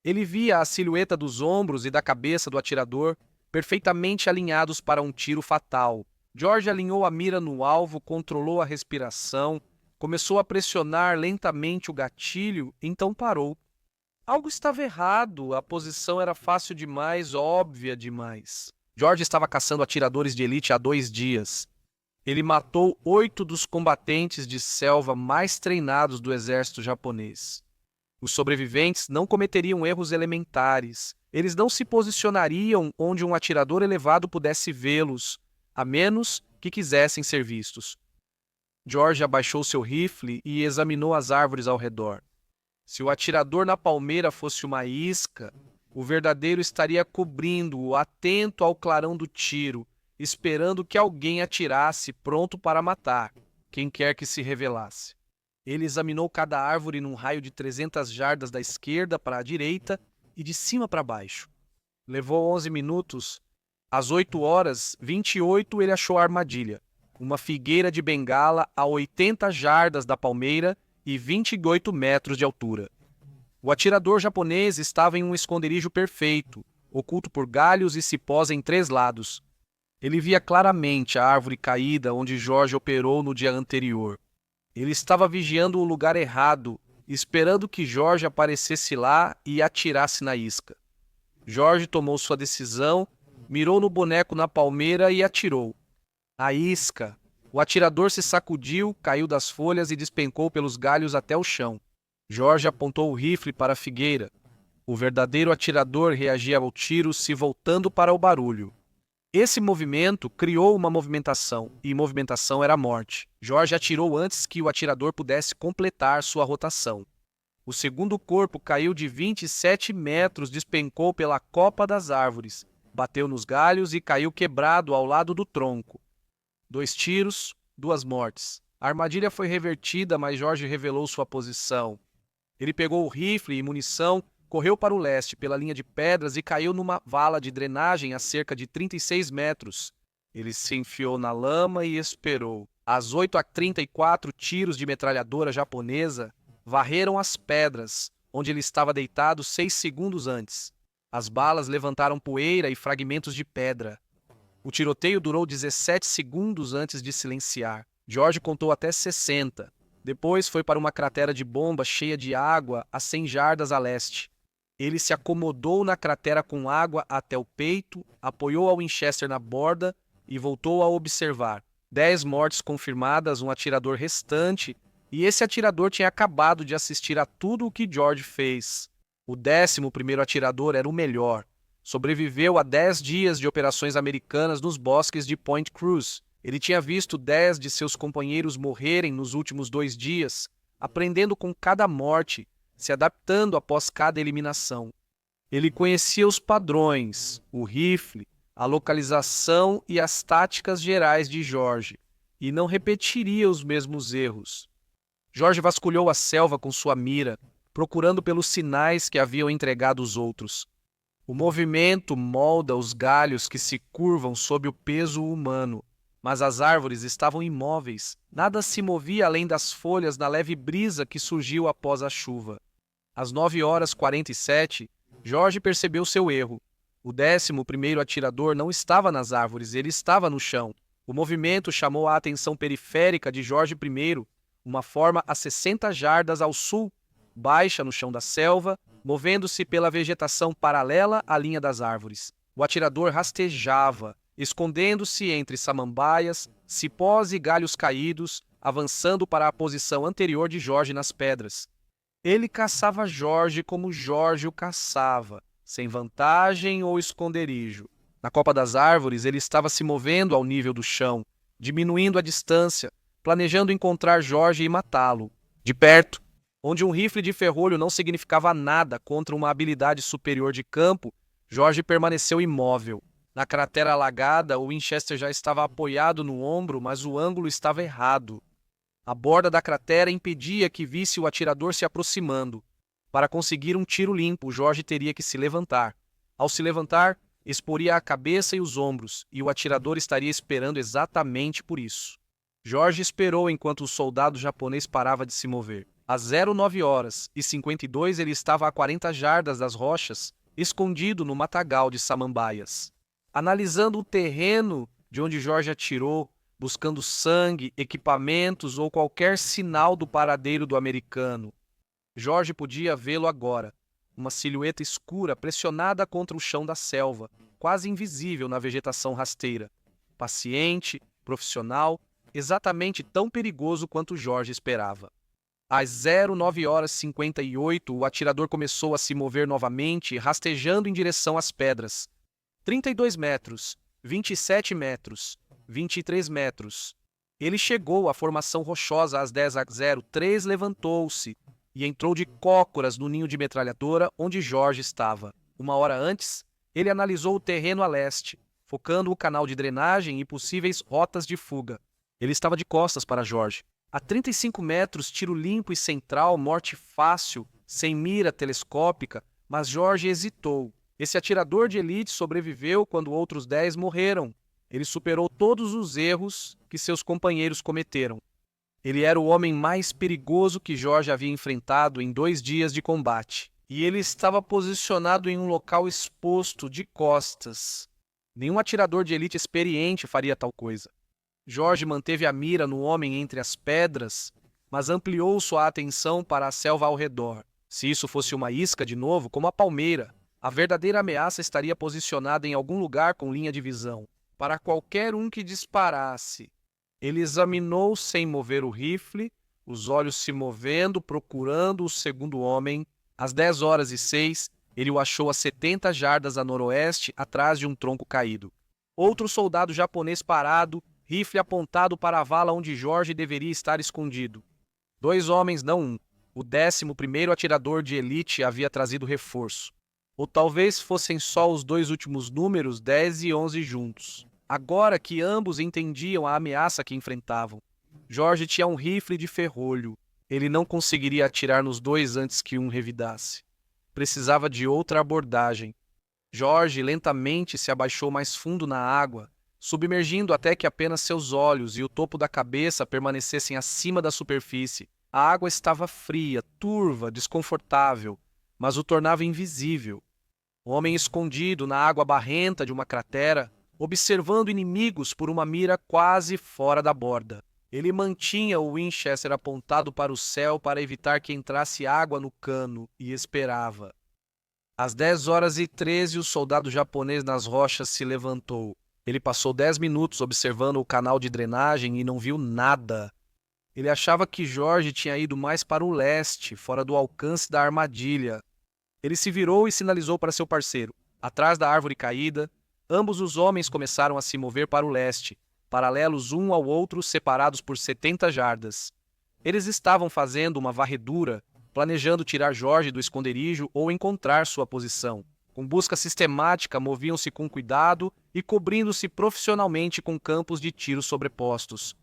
Ele via a silhueta dos ombros e da cabeça do atirador, perfeitamente alinhados para um tiro fatal. George alinhou a mira no alvo, controlou a respiração, começou a pressionar lentamente o gatilho, então parou. Algo estava errado, a posição era fácil demais, óbvia demais. George estava caçando atiradores de elite há 2 dias. Ele matou 8 dos combatentes de selva mais treinados do exército japonês. Os sobreviventes não cometeriam erros elementares. Eles não se posicionariam onde um atirador elevado pudesse vê-los, a menos que quisessem ser vistos. George abaixou seu rifle e examinou as árvores ao redor. Se o atirador na palmeira fosse uma isca, o verdadeiro estaria cobrindo-o, atento ao clarão do tiro, esperando que alguém atirasse, pronto para matar, quem quer que se revelasse. Ele examinou cada árvore num raio de 300 jardas da esquerda para a direita e de cima para baixo. Levou 11 minutos. Às 8h28 ele achou a armadilha, uma figueira de bengala a 80 jardas da palmeira e 28 metros de altura. O atirador japonês estava em um esconderijo perfeito, oculto por galhos e cipós em 3 lados. Ele via claramente a árvore caída onde George operou no dia anterior. Ele estava vigiando o lugar errado, esperando que George aparecesse lá e atirasse na isca. George tomou sua decisão, mirou no boneco na palmeira e atirou. A isca. O atirador se sacudiu, caiu das folhas e despencou pelos galhos até o chão. George apontou o rifle para a figueira. O verdadeiro atirador reagia ao tiro se voltando para o barulho. Esse movimento criou uma movimentação, e movimentação era a morte. George atirou antes que o atirador pudesse completar sua rotação. O segundo corpo caiu de 27 metros, despencou pela copa das árvores, bateu nos galhos e caiu quebrado ao lado do tronco. 2 tiros, 2 mortes. A armadilha foi revertida, mas George revelou sua posição. Ele pegou o rifle e munição, correu para o leste pela linha de pedras e caiu numa vala de drenagem a cerca de 36 metros. Ele se enfiou na lama e esperou. Às 8h34, tiros de metralhadora japonesa varreram as pedras, onde ele estava deitado 6 segundos antes. As balas levantaram poeira e fragmentos de pedra. O tiroteio durou 17 segundos antes de silenciar. George contou até 60. Depois foi para uma cratera de bomba cheia de água a 100 jardas a leste. Ele se acomodou na cratera com água até o peito, apoiou a Winchester na borda e voltou a observar. 10 mortes confirmadas, um atirador restante, e esse atirador tinha acabado de assistir a tudo o que George fez. O 11º atirador era o melhor. Sobreviveu a 10 dias de operações americanas nos bosques de Point Cruz. Ele tinha visto 10 de seus companheiros morrerem nos últimos 2 dias, aprendendo com cada morte, se adaptando após cada eliminação. Ele conhecia os padrões, o rifle, a localização e as táticas gerais de George, e não repetiria os mesmos erros. George vasculhou a selva com sua mira, procurando pelos sinais que haviam entregado os outros. O movimento molda os galhos que se curvam sob o peso humano, mas as árvores estavam imóveis. Nada se movia além das folhas na leve brisa que surgiu após a chuva. Às 9h47, George percebeu seu erro. O 11º atirador não estava nas árvores, ele estava no chão. O movimento chamou a atenção periférica de George I, uma forma a 60 jardas ao sul, baixa no chão da selva, movendo-se pela vegetação paralela à linha das árvores. O atirador rastejava, escondendo-se entre samambaias, cipós e galhos caídos, avançando para a posição anterior de George nas pedras. Ele caçava George como George o caçava, sem vantagem ou esconderijo. Na copa das árvores, ele estava se movendo ao nível do chão, diminuindo a distância, planejando encontrar George e matá-lo. De perto, onde um rifle de ferrolho não significava nada contra uma habilidade superior de campo, George permaneceu imóvel. Na cratera alagada, o Winchester já estava apoiado no ombro, mas o ângulo estava errado. A borda da cratera impedia que visse o atirador se aproximando. Para conseguir um tiro limpo, George teria que se levantar. Ao se levantar, exporia a cabeça e os ombros, e o atirador estaria esperando exatamente por isso. George esperou enquanto o soldado japonês parava de se mover. Às 09h52, ele estava a 40 jardas das rochas, escondido no matagal de samambaias. Analisando o terreno de onde George atirou, buscando sangue, equipamentos ou qualquer sinal do paradeiro do americano. George podia vê-lo agora, uma silhueta escura pressionada contra o chão da selva, quase invisível na vegetação rasteira. Paciente, profissional, exatamente tão perigoso quanto George esperava. Às 09h58, o atirador começou a se mover novamente, rastejando em direção às pedras. 32 metros, 27 metros, 23 metros. Ele chegou à formação rochosa às 10h03, levantou-se e entrou de cócoras no ninho de metralhadora onde George estava. Uma hora antes, ele analisou o terreno a leste, focando o canal de drenagem e possíveis rotas de fuga. Ele estava de costas para George. A 35 metros, tiro limpo e central, morte fácil, sem mira telescópica, mas George hesitou. Esse atirador de elite sobreviveu quando outros 10 morreram. Ele superou todos os erros que seus companheiros cometeram. Ele era o homem mais perigoso que George havia enfrentado em 2 dias de combate. E ele estava posicionado em um local exposto, de costas. Nenhum atirador de elite experiente faria tal coisa. George manteve a mira no homem entre as pedras, mas ampliou sua atenção para a selva ao redor. Se isso fosse uma isca de novo, como a palmeira, a verdadeira ameaça estaria posicionada em algum lugar com linha de visão. Para qualquer um que disparasse. Ele examinou sem mover o rifle, os olhos se movendo, procurando o segundo homem. Às 10h06, ele o achou a 70 jardas a noroeste, atrás de um tronco caído. Outro soldado japonês parado, rifle apontado para a vala onde George deveria estar escondido. 2 homens, não um. O 11º atirador de elite havia trazido reforço. Ou talvez fossem só os 2 últimos números, 10 e 11 juntos. Agora que ambos entendiam a ameaça que enfrentavam. George tinha um rifle de ferrolho. Ele não conseguiria atirar nos 2 antes que um revidasse. Precisava de outra abordagem. George lentamente se abaixou mais fundo na água, submergindo até que apenas seus olhos e o topo da cabeça permanecessem acima da superfície. A água estava fria, turva, desconfortável, mas o tornava invisível. O homem escondido na água barrenta de uma cratera, observando inimigos por uma mira quase fora da borda. Ele mantinha o Winchester apontado para o céu para evitar que entrasse água no cano e esperava. Às 10h13, o soldado japonês nas rochas se levantou. Ele passou 10 minutos observando o canal de drenagem e não viu nada. Ele achava que Jorge tinha ido mais para o leste, fora do alcance da armadilha. Ele se virou e sinalizou para seu parceiro. Atrás da árvore caída, ambos os homens começaram a se mover para o leste, paralelos um ao outro, separados por 70 jardas. Eles estavam fazendo uma varredura, planejando tirar Jorge do esconderijo ou encontrar sua posição. Com busca sistemática, moviam-se com cuidado e cobrindo-se profissionalmente com campos de tiro sobrepostos.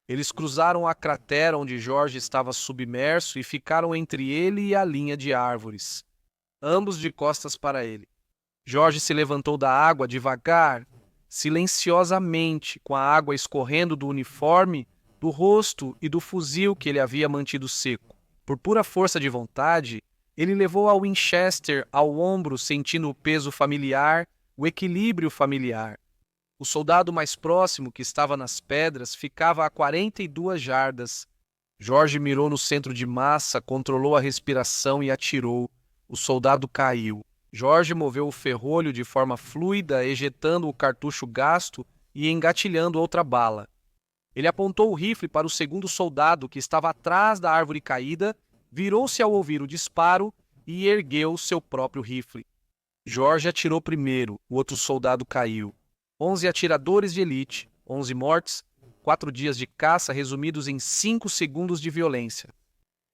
Eles cruzaram a cratera onde Jorge estava submerso e ficaram entre ele e a linha de árvores, ambos de costas para ele. Jorge se levantou da água devagar, silenciosamente, com a água escorrendo do uniforme, do rosto e do fuzil que ele havia mantido seco. Por pura força de vontade, ele levou a Winchester ao ombro, sentindo o peso familiar, o equilíbrio familiar. O soldado mais próximo, que estava nas pedras, ficava a 42 jardas. Jorge mirou no centro de massa, controlou a respiração e atirou. O soldado caiu. Jorge moveu o ferrolho de forma fluida, ejetando o cartucho gasto e engatilhando outra bala. Ele apontou o rifle para o segundo soldado, que estava atrás da árvore caída, virou-se ao ouvir o disparo e ergueu seu próprio rifle. Jorge atirou primeiro, o outro soldado caiu. 11 atiradores de elite, 11 mortes, 4 dias de caça resumidos em 5 segundos de violência.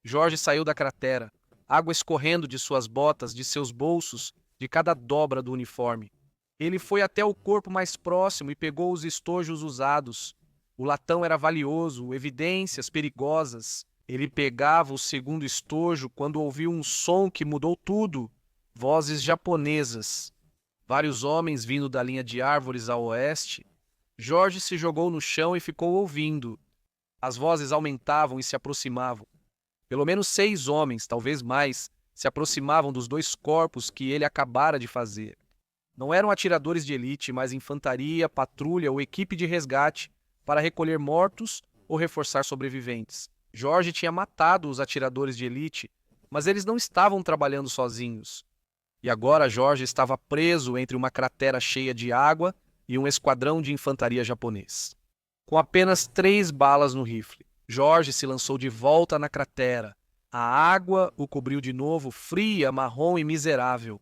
Jorge saiu da cratera, água escorrendo de suas botas, de seus bolsos, de cada dobra do uniforme. Ele foi até o corpo mais próximo e pegou os estojos usados. O latão era valioso, evidências perigosas. Ele pegava o segundo estojo quando ouviu um som que mudou tudo. Vozes japonesas. Vários homens vindo da linha de árvores a oeste. Jorge se jogou no chão e ficou ouvindo. As vozes aumentavam e se aproximavam. Pelo menos 6 homens, talvez mais, se aproximavam dos 2 corpos que ele acabara de fazer. Não eram atiradores de elite, mas infantaria, patrulha ou equipe de resgate para recolher mortos ou reforçar sobreviventes. Jorge tinha matado os atiradores de elite, mas eles não estavam trabalhando sozinhos. E agora Jorge estava preso entre uma cratera cheia de água e um esquadrão de infantaria japonês. Com apenas 3 balas no rifle, Jorge se lançou de volta na cratera. A água o cobriu de novo, fria, marrom e miserável.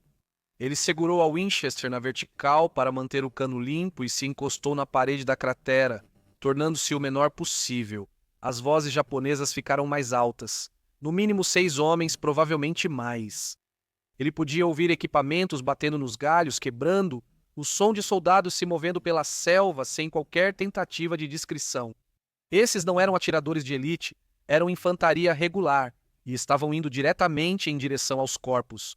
Ele segurou a Winchester na vertical para manter o cano limpo e se encostou na parede da cratera, tornando-se o menor possível. As vozes japonesas ficaram mais altas. No mínimo 6 homens, provavelmente mais. Ele podia ouvir equipamentos batendo nos galhos, quebrando, o som de soldados se movendo pela selva sem qualquer tentativa de descrição. Esses não eram atiradores de elite, eram infantaria regular e estavam indo diretamente em direção aos corpos.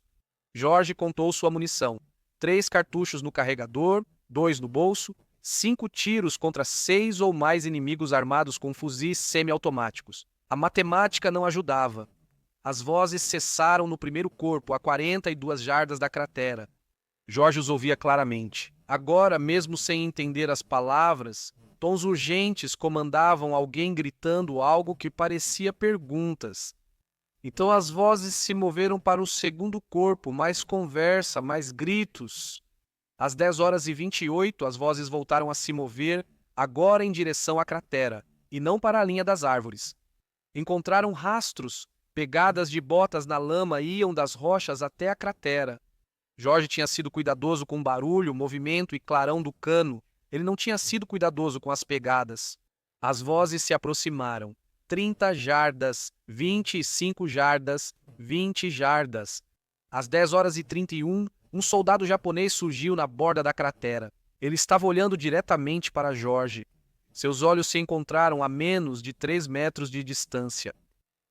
Jorge contou sua munição: 3 cartuchos no carregador, 2 no bolso, 5 tiros contra 6 ou mais inimigos armados com fuzis semiautomáticos. A matemática não ajudava. As vozes cessaram no primeiro corpo, a 42 jardas da cratera. Jorge os ouvia claramente. Agora, mesmo sem entender as palavras, tons urgentes comandavam alguém gritando algo que parecia perguntas. Então as vozes se moveram para o segundo corpo, mais conversa, mais gritos. Às 10h28, as vozes voltaram a se mover, agora em direção à cratera, e não para a linha das árvores. Encontraram rastros, pegadas de botas na lama iam das rochas até a cratera. Jorge tinha sido cuidadoso com o barulho, movimento e clarão do cano. Ele não tinha sido cuidadoso com as pegadas. As vozes se aproximaram. 30 jardas, 25 jardas, 20 jardas. Às 10h31, um soldado japonês surgiu na borda da cratera. Ele estava olhando diretamente para Jorge. Seus olhos se encontraram a menos de 3 metros de distância.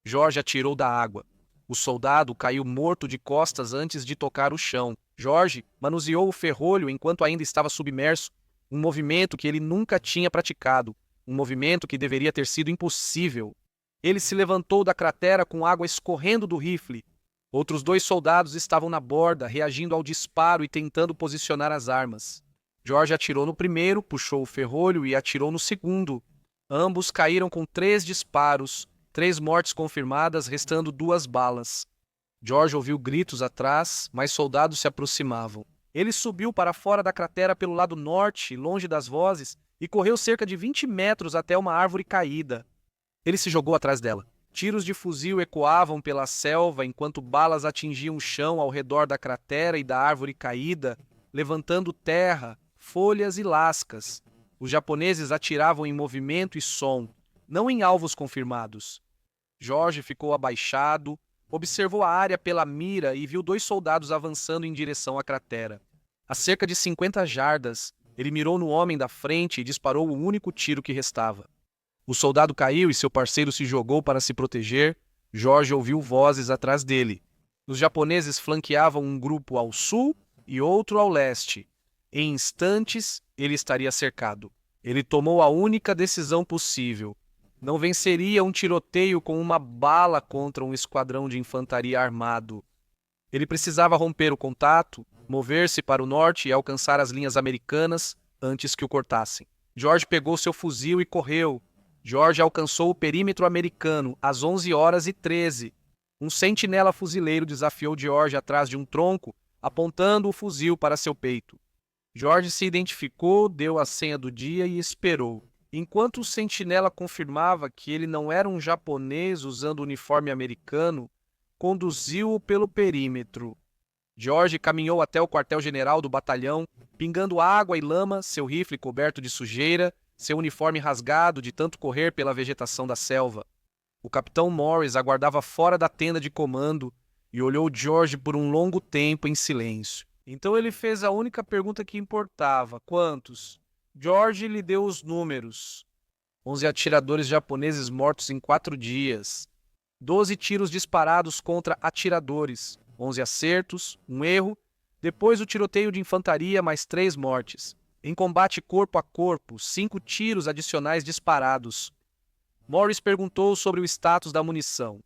Jorge atirou da água. O soldado caiu morto de costas antes de tocar o chão. Jorge manuseou o ferrolho enquanto ainda estava submerso, um movimento que ele nunca tinha praticado, um movimento que deveria ter sido impossível. Ele se levantou da cratera com água escorrendo do rifle. Outros 2 soldados estavam na borda, reagindo ao disparo e tentando posicionar as armas. George atirou no primeiro, puxou o ferrolho e atirou no segundo. Ambos caíram com 3 disparos, 3 mortes confirmadas, restando 2 balas. George ouviu gritos atrás, mas soldados se aproximavam. Ele subiu para fora da cratera pelo lado norte, longe das vozes, e correu cerca de 20 metros até uma árvore caída. Ele se jogou atrás dela. Tiros de fuzil ecoavam pela selva enquanto balas atingiam o chão ao redor da cratera e da árvore caída, levantando terra, folhas e lascas. Os japoneses atiravam em movimento e som, não em alvos confirmados. George ficou abaixado, observou a área pela mira e viu 2 soldados avançando em direção à cratera. A cerca de 50 jardas, ele mirou no homem da frente e disparou o único tiro que restava. O soldado caiu e seu parceiro se jogou para se proteger. George ouviu vozes atrás dele. Os japoneses flanqueavam um grupo ao sul e outro ao leste. Em instantes, ele estaria cercado. Ele tomou a única decisão possível. Não venceria um tiroteio com uma bala contra um esquadrão de infantaria armado. Ele precisava romper o contato, mover-se para o norte e alcançar as linhas americanas antes que o cortassem. George pegou seu fuzil e correu. George alcançou o perímetro americano às 11h13. Um sentinela fuzileiro desafiou George atrás de um tronco, apontando o fuzil para seu peito. George se identificou, deu a senha do dia e esperou. Enquanto o sentinela confirmava que ele não era um japonês usando uniforme americano, conduziu-o pelo perímetro. George caminhou até o quartel-general do batalhão, pingando água e lama, seu rifle coberto de sujeira, seu uniforme rasgado de tanto correr pela vegetação da selva. O capitão Morris aguardava fora da tenda de comando e olhou George por um longo tempo em silêncio. Então ele fez a única pergunta que importava: quantos? George lhe deu os números. 11 atiradores japoneses mortos em 4 dias. 12 tiros disparados contra atiradores. 11 acertos, um erro. Depois o tiroteio de infantaria, mais 3 mortes. Em combate corpo a corpo, 5 tiros adicionais disparados. Morris perguntou sobre o status da munição.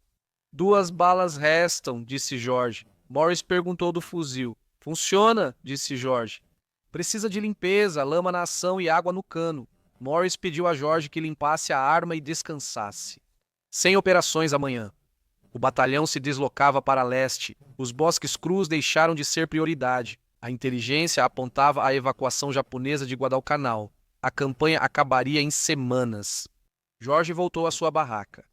2 balas restam, disse George. Morris perguntou do fuzil. Funciona, disse George. Precisa de limpeza, lama na ação e água no cano. Morris pediu a George que limpasse a arma e descansasse. Sem operações amanhã. O batalhão se deslocava para leste. Os bosques crus deixaram de ser prioridade. A inteligência apontava a evacuação japonesa de Guadalcanal. A campanha acabaria em semanas. George voltou à sua barraca.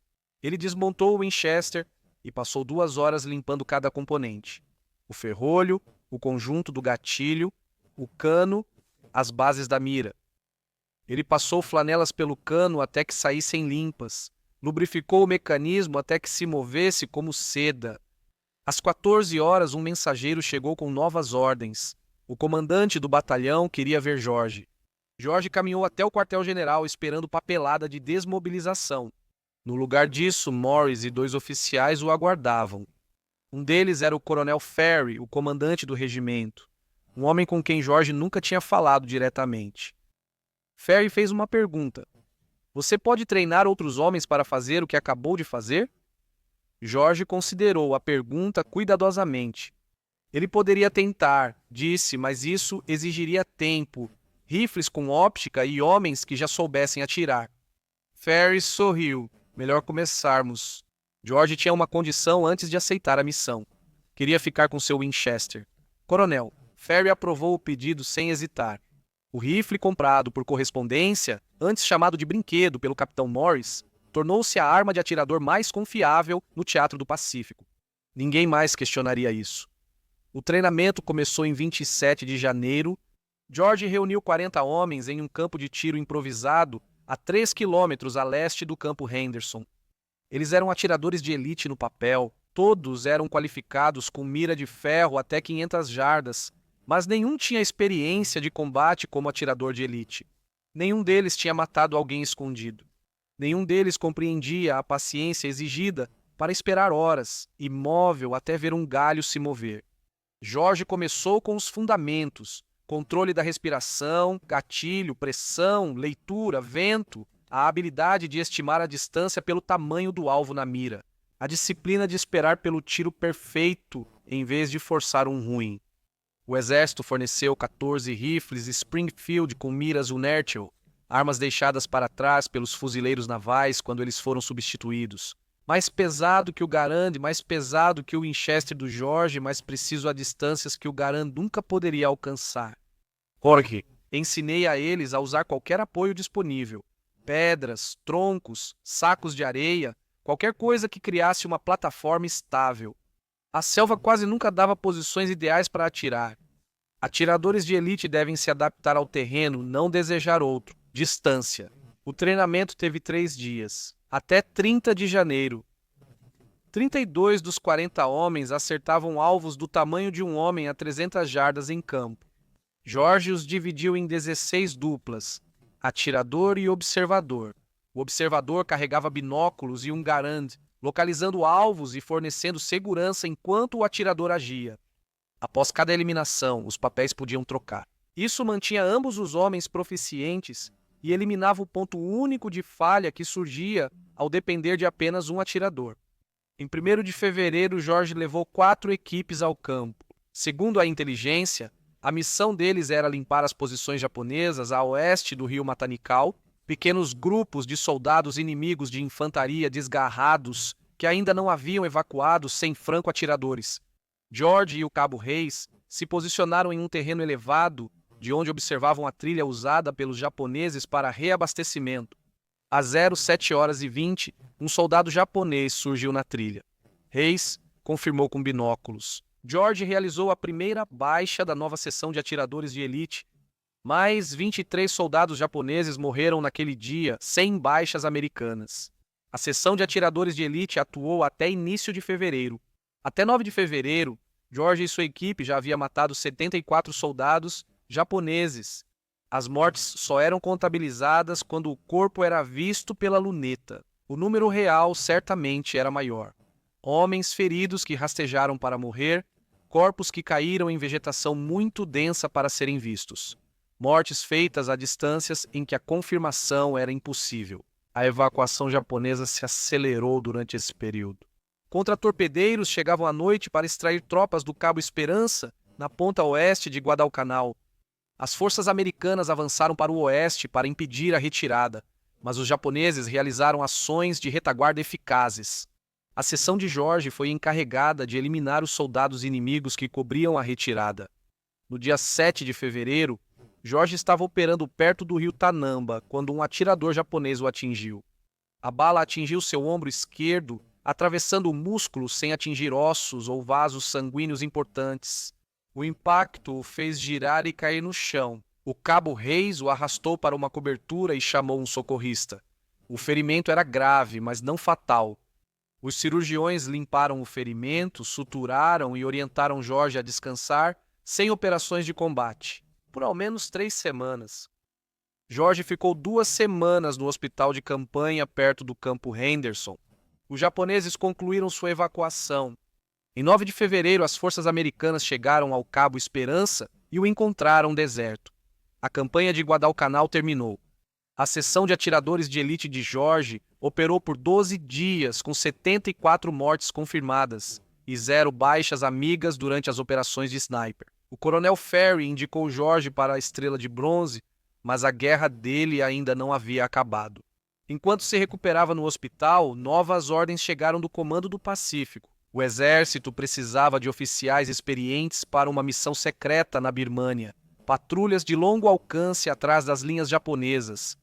Ele desmontou o Winchester e passou 2 horas limpando cada componente. O ferrolho, o conjunto do gatilho, o cano, as bases da mira. Ele passou flanelas pelo cano até que saíssem limpas. Lubrificou o mecanismo até que se movesse como seda. Às 14 horas, um mensageiro chegou com novas ordens. O comandante do batalhão queria ver George. George caminhou até o quartel-general esperando papelada de desmobilização. No lugar disso, Morris e 2 oficiais o aguardavam. Um deles era o coronel Ferry, o comandante do regimento, um homem com quem George nunca tinha falado diretamente. Ferry fez uma pergunta. Você pode treinar outros homens para fazer o que acabou de fazer? George considerou a pergunta cuidadosamente. Ele poderia tentar, disse, mas isso exigiria tempo, rifles com óptica e homens que já soubessem atirar. Ferry sorriu. Melhor começarmos. George tinha uma condição antes de aceitar a missão. Queria ficar com seu Winchester. Coronel, Ferry aprovou o pedido sem hesitar. O rifle comprado por correspondência, antes chamado de brinquedo pelo capitão Morris, tornou-se a arma de atirador mais confiável no Teatro do Pacífico. Ninguém mais questionaria isso. O treinamento começou em 27 de janeiro. George reuniu 40 homens em um campo de tiro improvisado a 3 quilômetros a leste do campo Henderson. Eles eram atiradores de elite no papel, todos eram qualificados com mira de ferro até 500 jardas, mas nenhum tinha experiência de combate como atirador de elite. Nenhum deles tinha matado alguém escondido. Nenhum deles compreendia a paciência exigida para esperar horas, imóvel até ver um galho se mover. George começou com os fundamentos: controle da respiração, gatilho, pressão, leitura, vento. a habilidade de estimar a distância pelo tamanho do alvo na mira, a disciplina de esperar pelo tiro perfeito em vez de forçar um ruim. O exército forneceu 14 rifles Springfield com miras Unertel, armas deixadas para trás pelos fuzileiros navais quando eles foram substituídos. Mais pesado que o Garand, mais pesado que o Winchester do George, mais preciso a distâncias que o Garand nunca poderia alcançar. Jorge, ensinei a eles a usar qualquer apoio disponível. Pedras, troncos, sacos de areia, qualquer coisa que criasse uma plataforma estável. A selva quase nunca dava posições ideais para atirar. Atiradores de elite devem se adaptar ao terreno, não desejar outro. Distância. O treinamento teve 3 dias, até 30 de janeiro. 32 dos 40 homens acertavam alvos do tamanho de um homem a 300 jardas em campo. George os dividiu em 16 duplas, atirador e observador. O observador carregava binóculos e um Garand, localizando alvos e fornecendo segurança enquanto o atirador agia. Após cada eliminação, os papéis podiam trocar. Isso mantinha ambos os homens proficientes e eliminava o ponto único de falha que surgia ao depender de apenas um atirador. Em 1º de fevereiro, George levou 4 equipes ao campo. Segundo a inteligência, a missão deles era limpar as posições japonesas a oeste do rio Matanikau, pequenos grupos de soldados inimigos de infantaria desgarrados que ainda não haviam evacuado sem franco-atiradores. George e o Cabo Reis se posicionaram em um terreno elevado, de onde observavam a trilha usada pelos japoneses para reabastecimento. Às 07h20, um soldado japonês surgiu na trilha. Reis confirmou com binóculos. George realizou a primeira baixa da nova seção de atiradores de elite. Mais 23 soldados japoneses morreram naquele dia, sem baixas americanas. A seção de atiradores de elite atuou até início de fevereiro. Até 9 de fevereiro, George e sua equipe já havia matado 74 soldados japoneses. As mortes só eram contabilizadas quando o corpo era visto pela luneta. O número real certamente era maior. Homens feridos que rastejaram para morrer, corpos que caíram em vegetação muito densa para serem vistos. Mortes feitas a distâncias em que a confirmação era impossível. A evacuação japonesa se acelerou durante esse período. Contra-torpedeiros chegavam à noite para extrair tropas do Cabo Esperança, na ponta oeste de Guadalcanal. As forças americanas avançaram para o oeste para impedir a retirada, mas os japoneses realizaram ações de retaguarda eficazes. A seção de George foi encarregada de eliminar os soldados inimigos que cobriam a retirada. No dia 7 de fevereiro, George estava operando perto do rio Tanamba quando um atirador japonês o atingiu. A bala atingiu seu ombro esquerdo, atravessando o músculo sem atingir ossos ou vasos sanguíneos importantes. O impacto o fez girar e cair no chão. O Cabo Reis o arrastou para uma cobertura e chamou um socorrista. O ferimento era grave, mas não fatal. Os cirurgiões limparam o ferimento, suturaram e orientaram George a descansar, sem operações de combate, por ao menos 3 semanas. George ficou 2 semanas no hospital de campanha perto do campo Henderson. Os japoneses concluíram sua evacuação. Em 9 de fevereiro, as forças americanas chegaram ao Cabo Esperança e o encontraram deserto. A campanha de Guadalcanal terminou. A seção de atiradores de elite de George operou por 12 dias, com 74 mortes confirmadas e 0 baixas amigas durante as operações de sniper. O coronel Ferry indicou George para a Estrela de Bronze, mas a guerra dele ainda não havia acabado. Enquanto se recuperava no hospital, novas ordens chegaram do Comando do Pacífico. O exército precisava de oficiais experientes para uma missão secreta na Birmânia. Patrulhas de longo alcance atrás das linhas japonesas.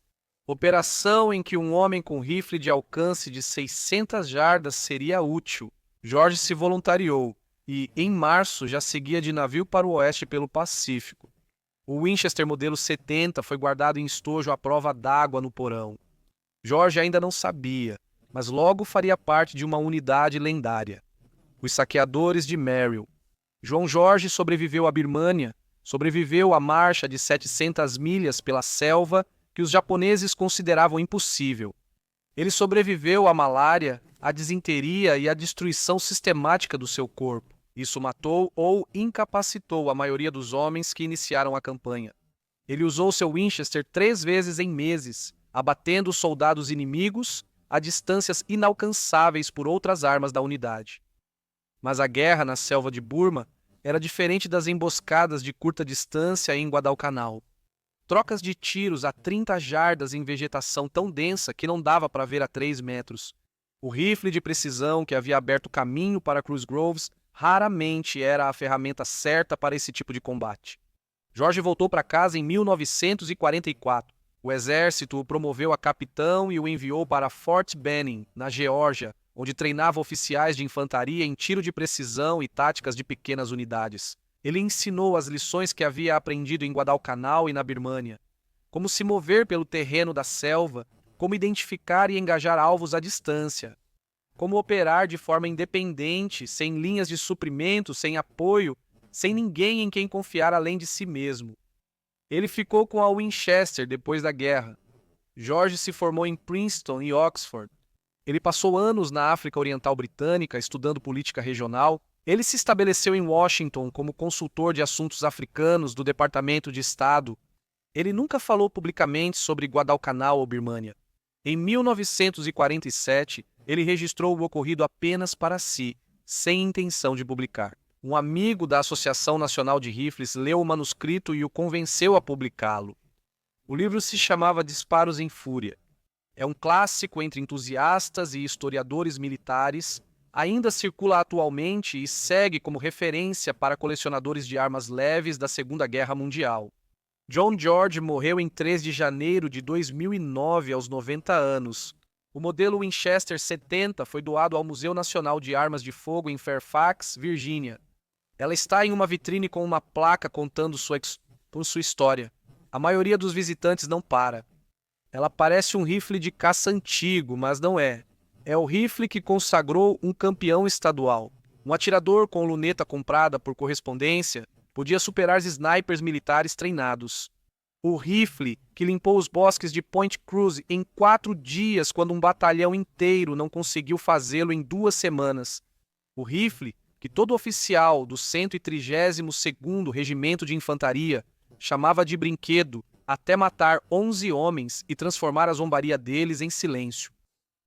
Operação em que um homem com rifle de alcance de 600 jardas seria útil. George se voluntariou e, em março, já seguia de navio para o oeste pelo Pacífico. O Winchester modelo 70 foi guardado em estojo à prova d'água no porão. George ainda não sabia, mas logo faria parte de uma unidade lendária. Os saqueadores de Merrill. João Jorge sobreviveu à Birmânia, sobreviveu à marcha de 700 milhas pela selva que os japoneses consideravam impossível. Ele sobreviveu à malária, à disenteria e à destruição sistemática do seu corpo. Isso matou ou incapacitou a maioria dos homens que iniciaram a campanha. Ele usou seu Winchester 3 vezes em meses, abatendo soldados inimigos a distâncias inalcançáveis por outras armas da unidade. Mas a guerra na selva de Burma era diferente das emboscadas de curta distância em Guadalcanal. Trocas de tiros a 30 jardas em vegetação tão densa que não dava para ver a 3 metros. O rifle de precisão que havia aberto caminho para Cruz Groves raramente era a ferramenta certa para esse tipo de combate. George voltou para casa em 1944. O exército o promoveu a capitão e o enviou para Fort Benning, na Geórgia, onde treinava oficiais de infantaria em tiro de precisão e táticas de pequenas unidades. Ele ensinou as lições que havia aprendido em Guadalcanal e na Birmânia. Como se mover pelo terreno da selva, como identificar e engajar alvos à distância, como operar de forma independente, sem linhas de suprimento, sem apoio, sem ninguém em quem confiar além de si mesmo. Ele ficou com a Winchester depois da guerra. George se formou em Princeton e Oxford. Ele passou anos na África Oriental Britânica estudando política regional. Ele se estabeleceu em Washington como consultor de assuntos africanos do Departamento de Estado. Ele nunca falou publicamente sobre Guadalcanal ou Birmânia. Em 1947, ele registrou o ocorrido apenas para si, sem intenção de publicar. Um amigo da Associação Nacional de Rifles leu o manuscrito e o convenceu a publicá-lo. O livro se chamava Disparos em Fúria. É um clássico entre entusiastas e historiadores militares, ainda circula atualmente e segue como referência para colecionadores de armas leves da Segunda Guerra Mundial. John George morreu em 3 de janeiro de 2009, aos 90 anos. O modelo Winchester 70 foi doado ao Museu Nacional de Armas de Fogo em Fairfax, Virgínia. Ela está em uma vitrine com uma placa contando sua história. A maioria dos visitantes não para. Ela parece um rifle de caça antigo, mas não é. É o rifle que consagrou um campeão estadual. Um atirador com luneta comprada por correspondência podia superar os snipers militares treinados. O rifle que limpou os bosques de Point Cruz em 4 dias, quando um batalhão inteiro não conseguiu fazê-lo em 2 semanas. O rifle que todo oficial do 132º Regimento de Infantaria chamava de brinquedo até matar 11 homens e transformar a zombaria deles em silêncio.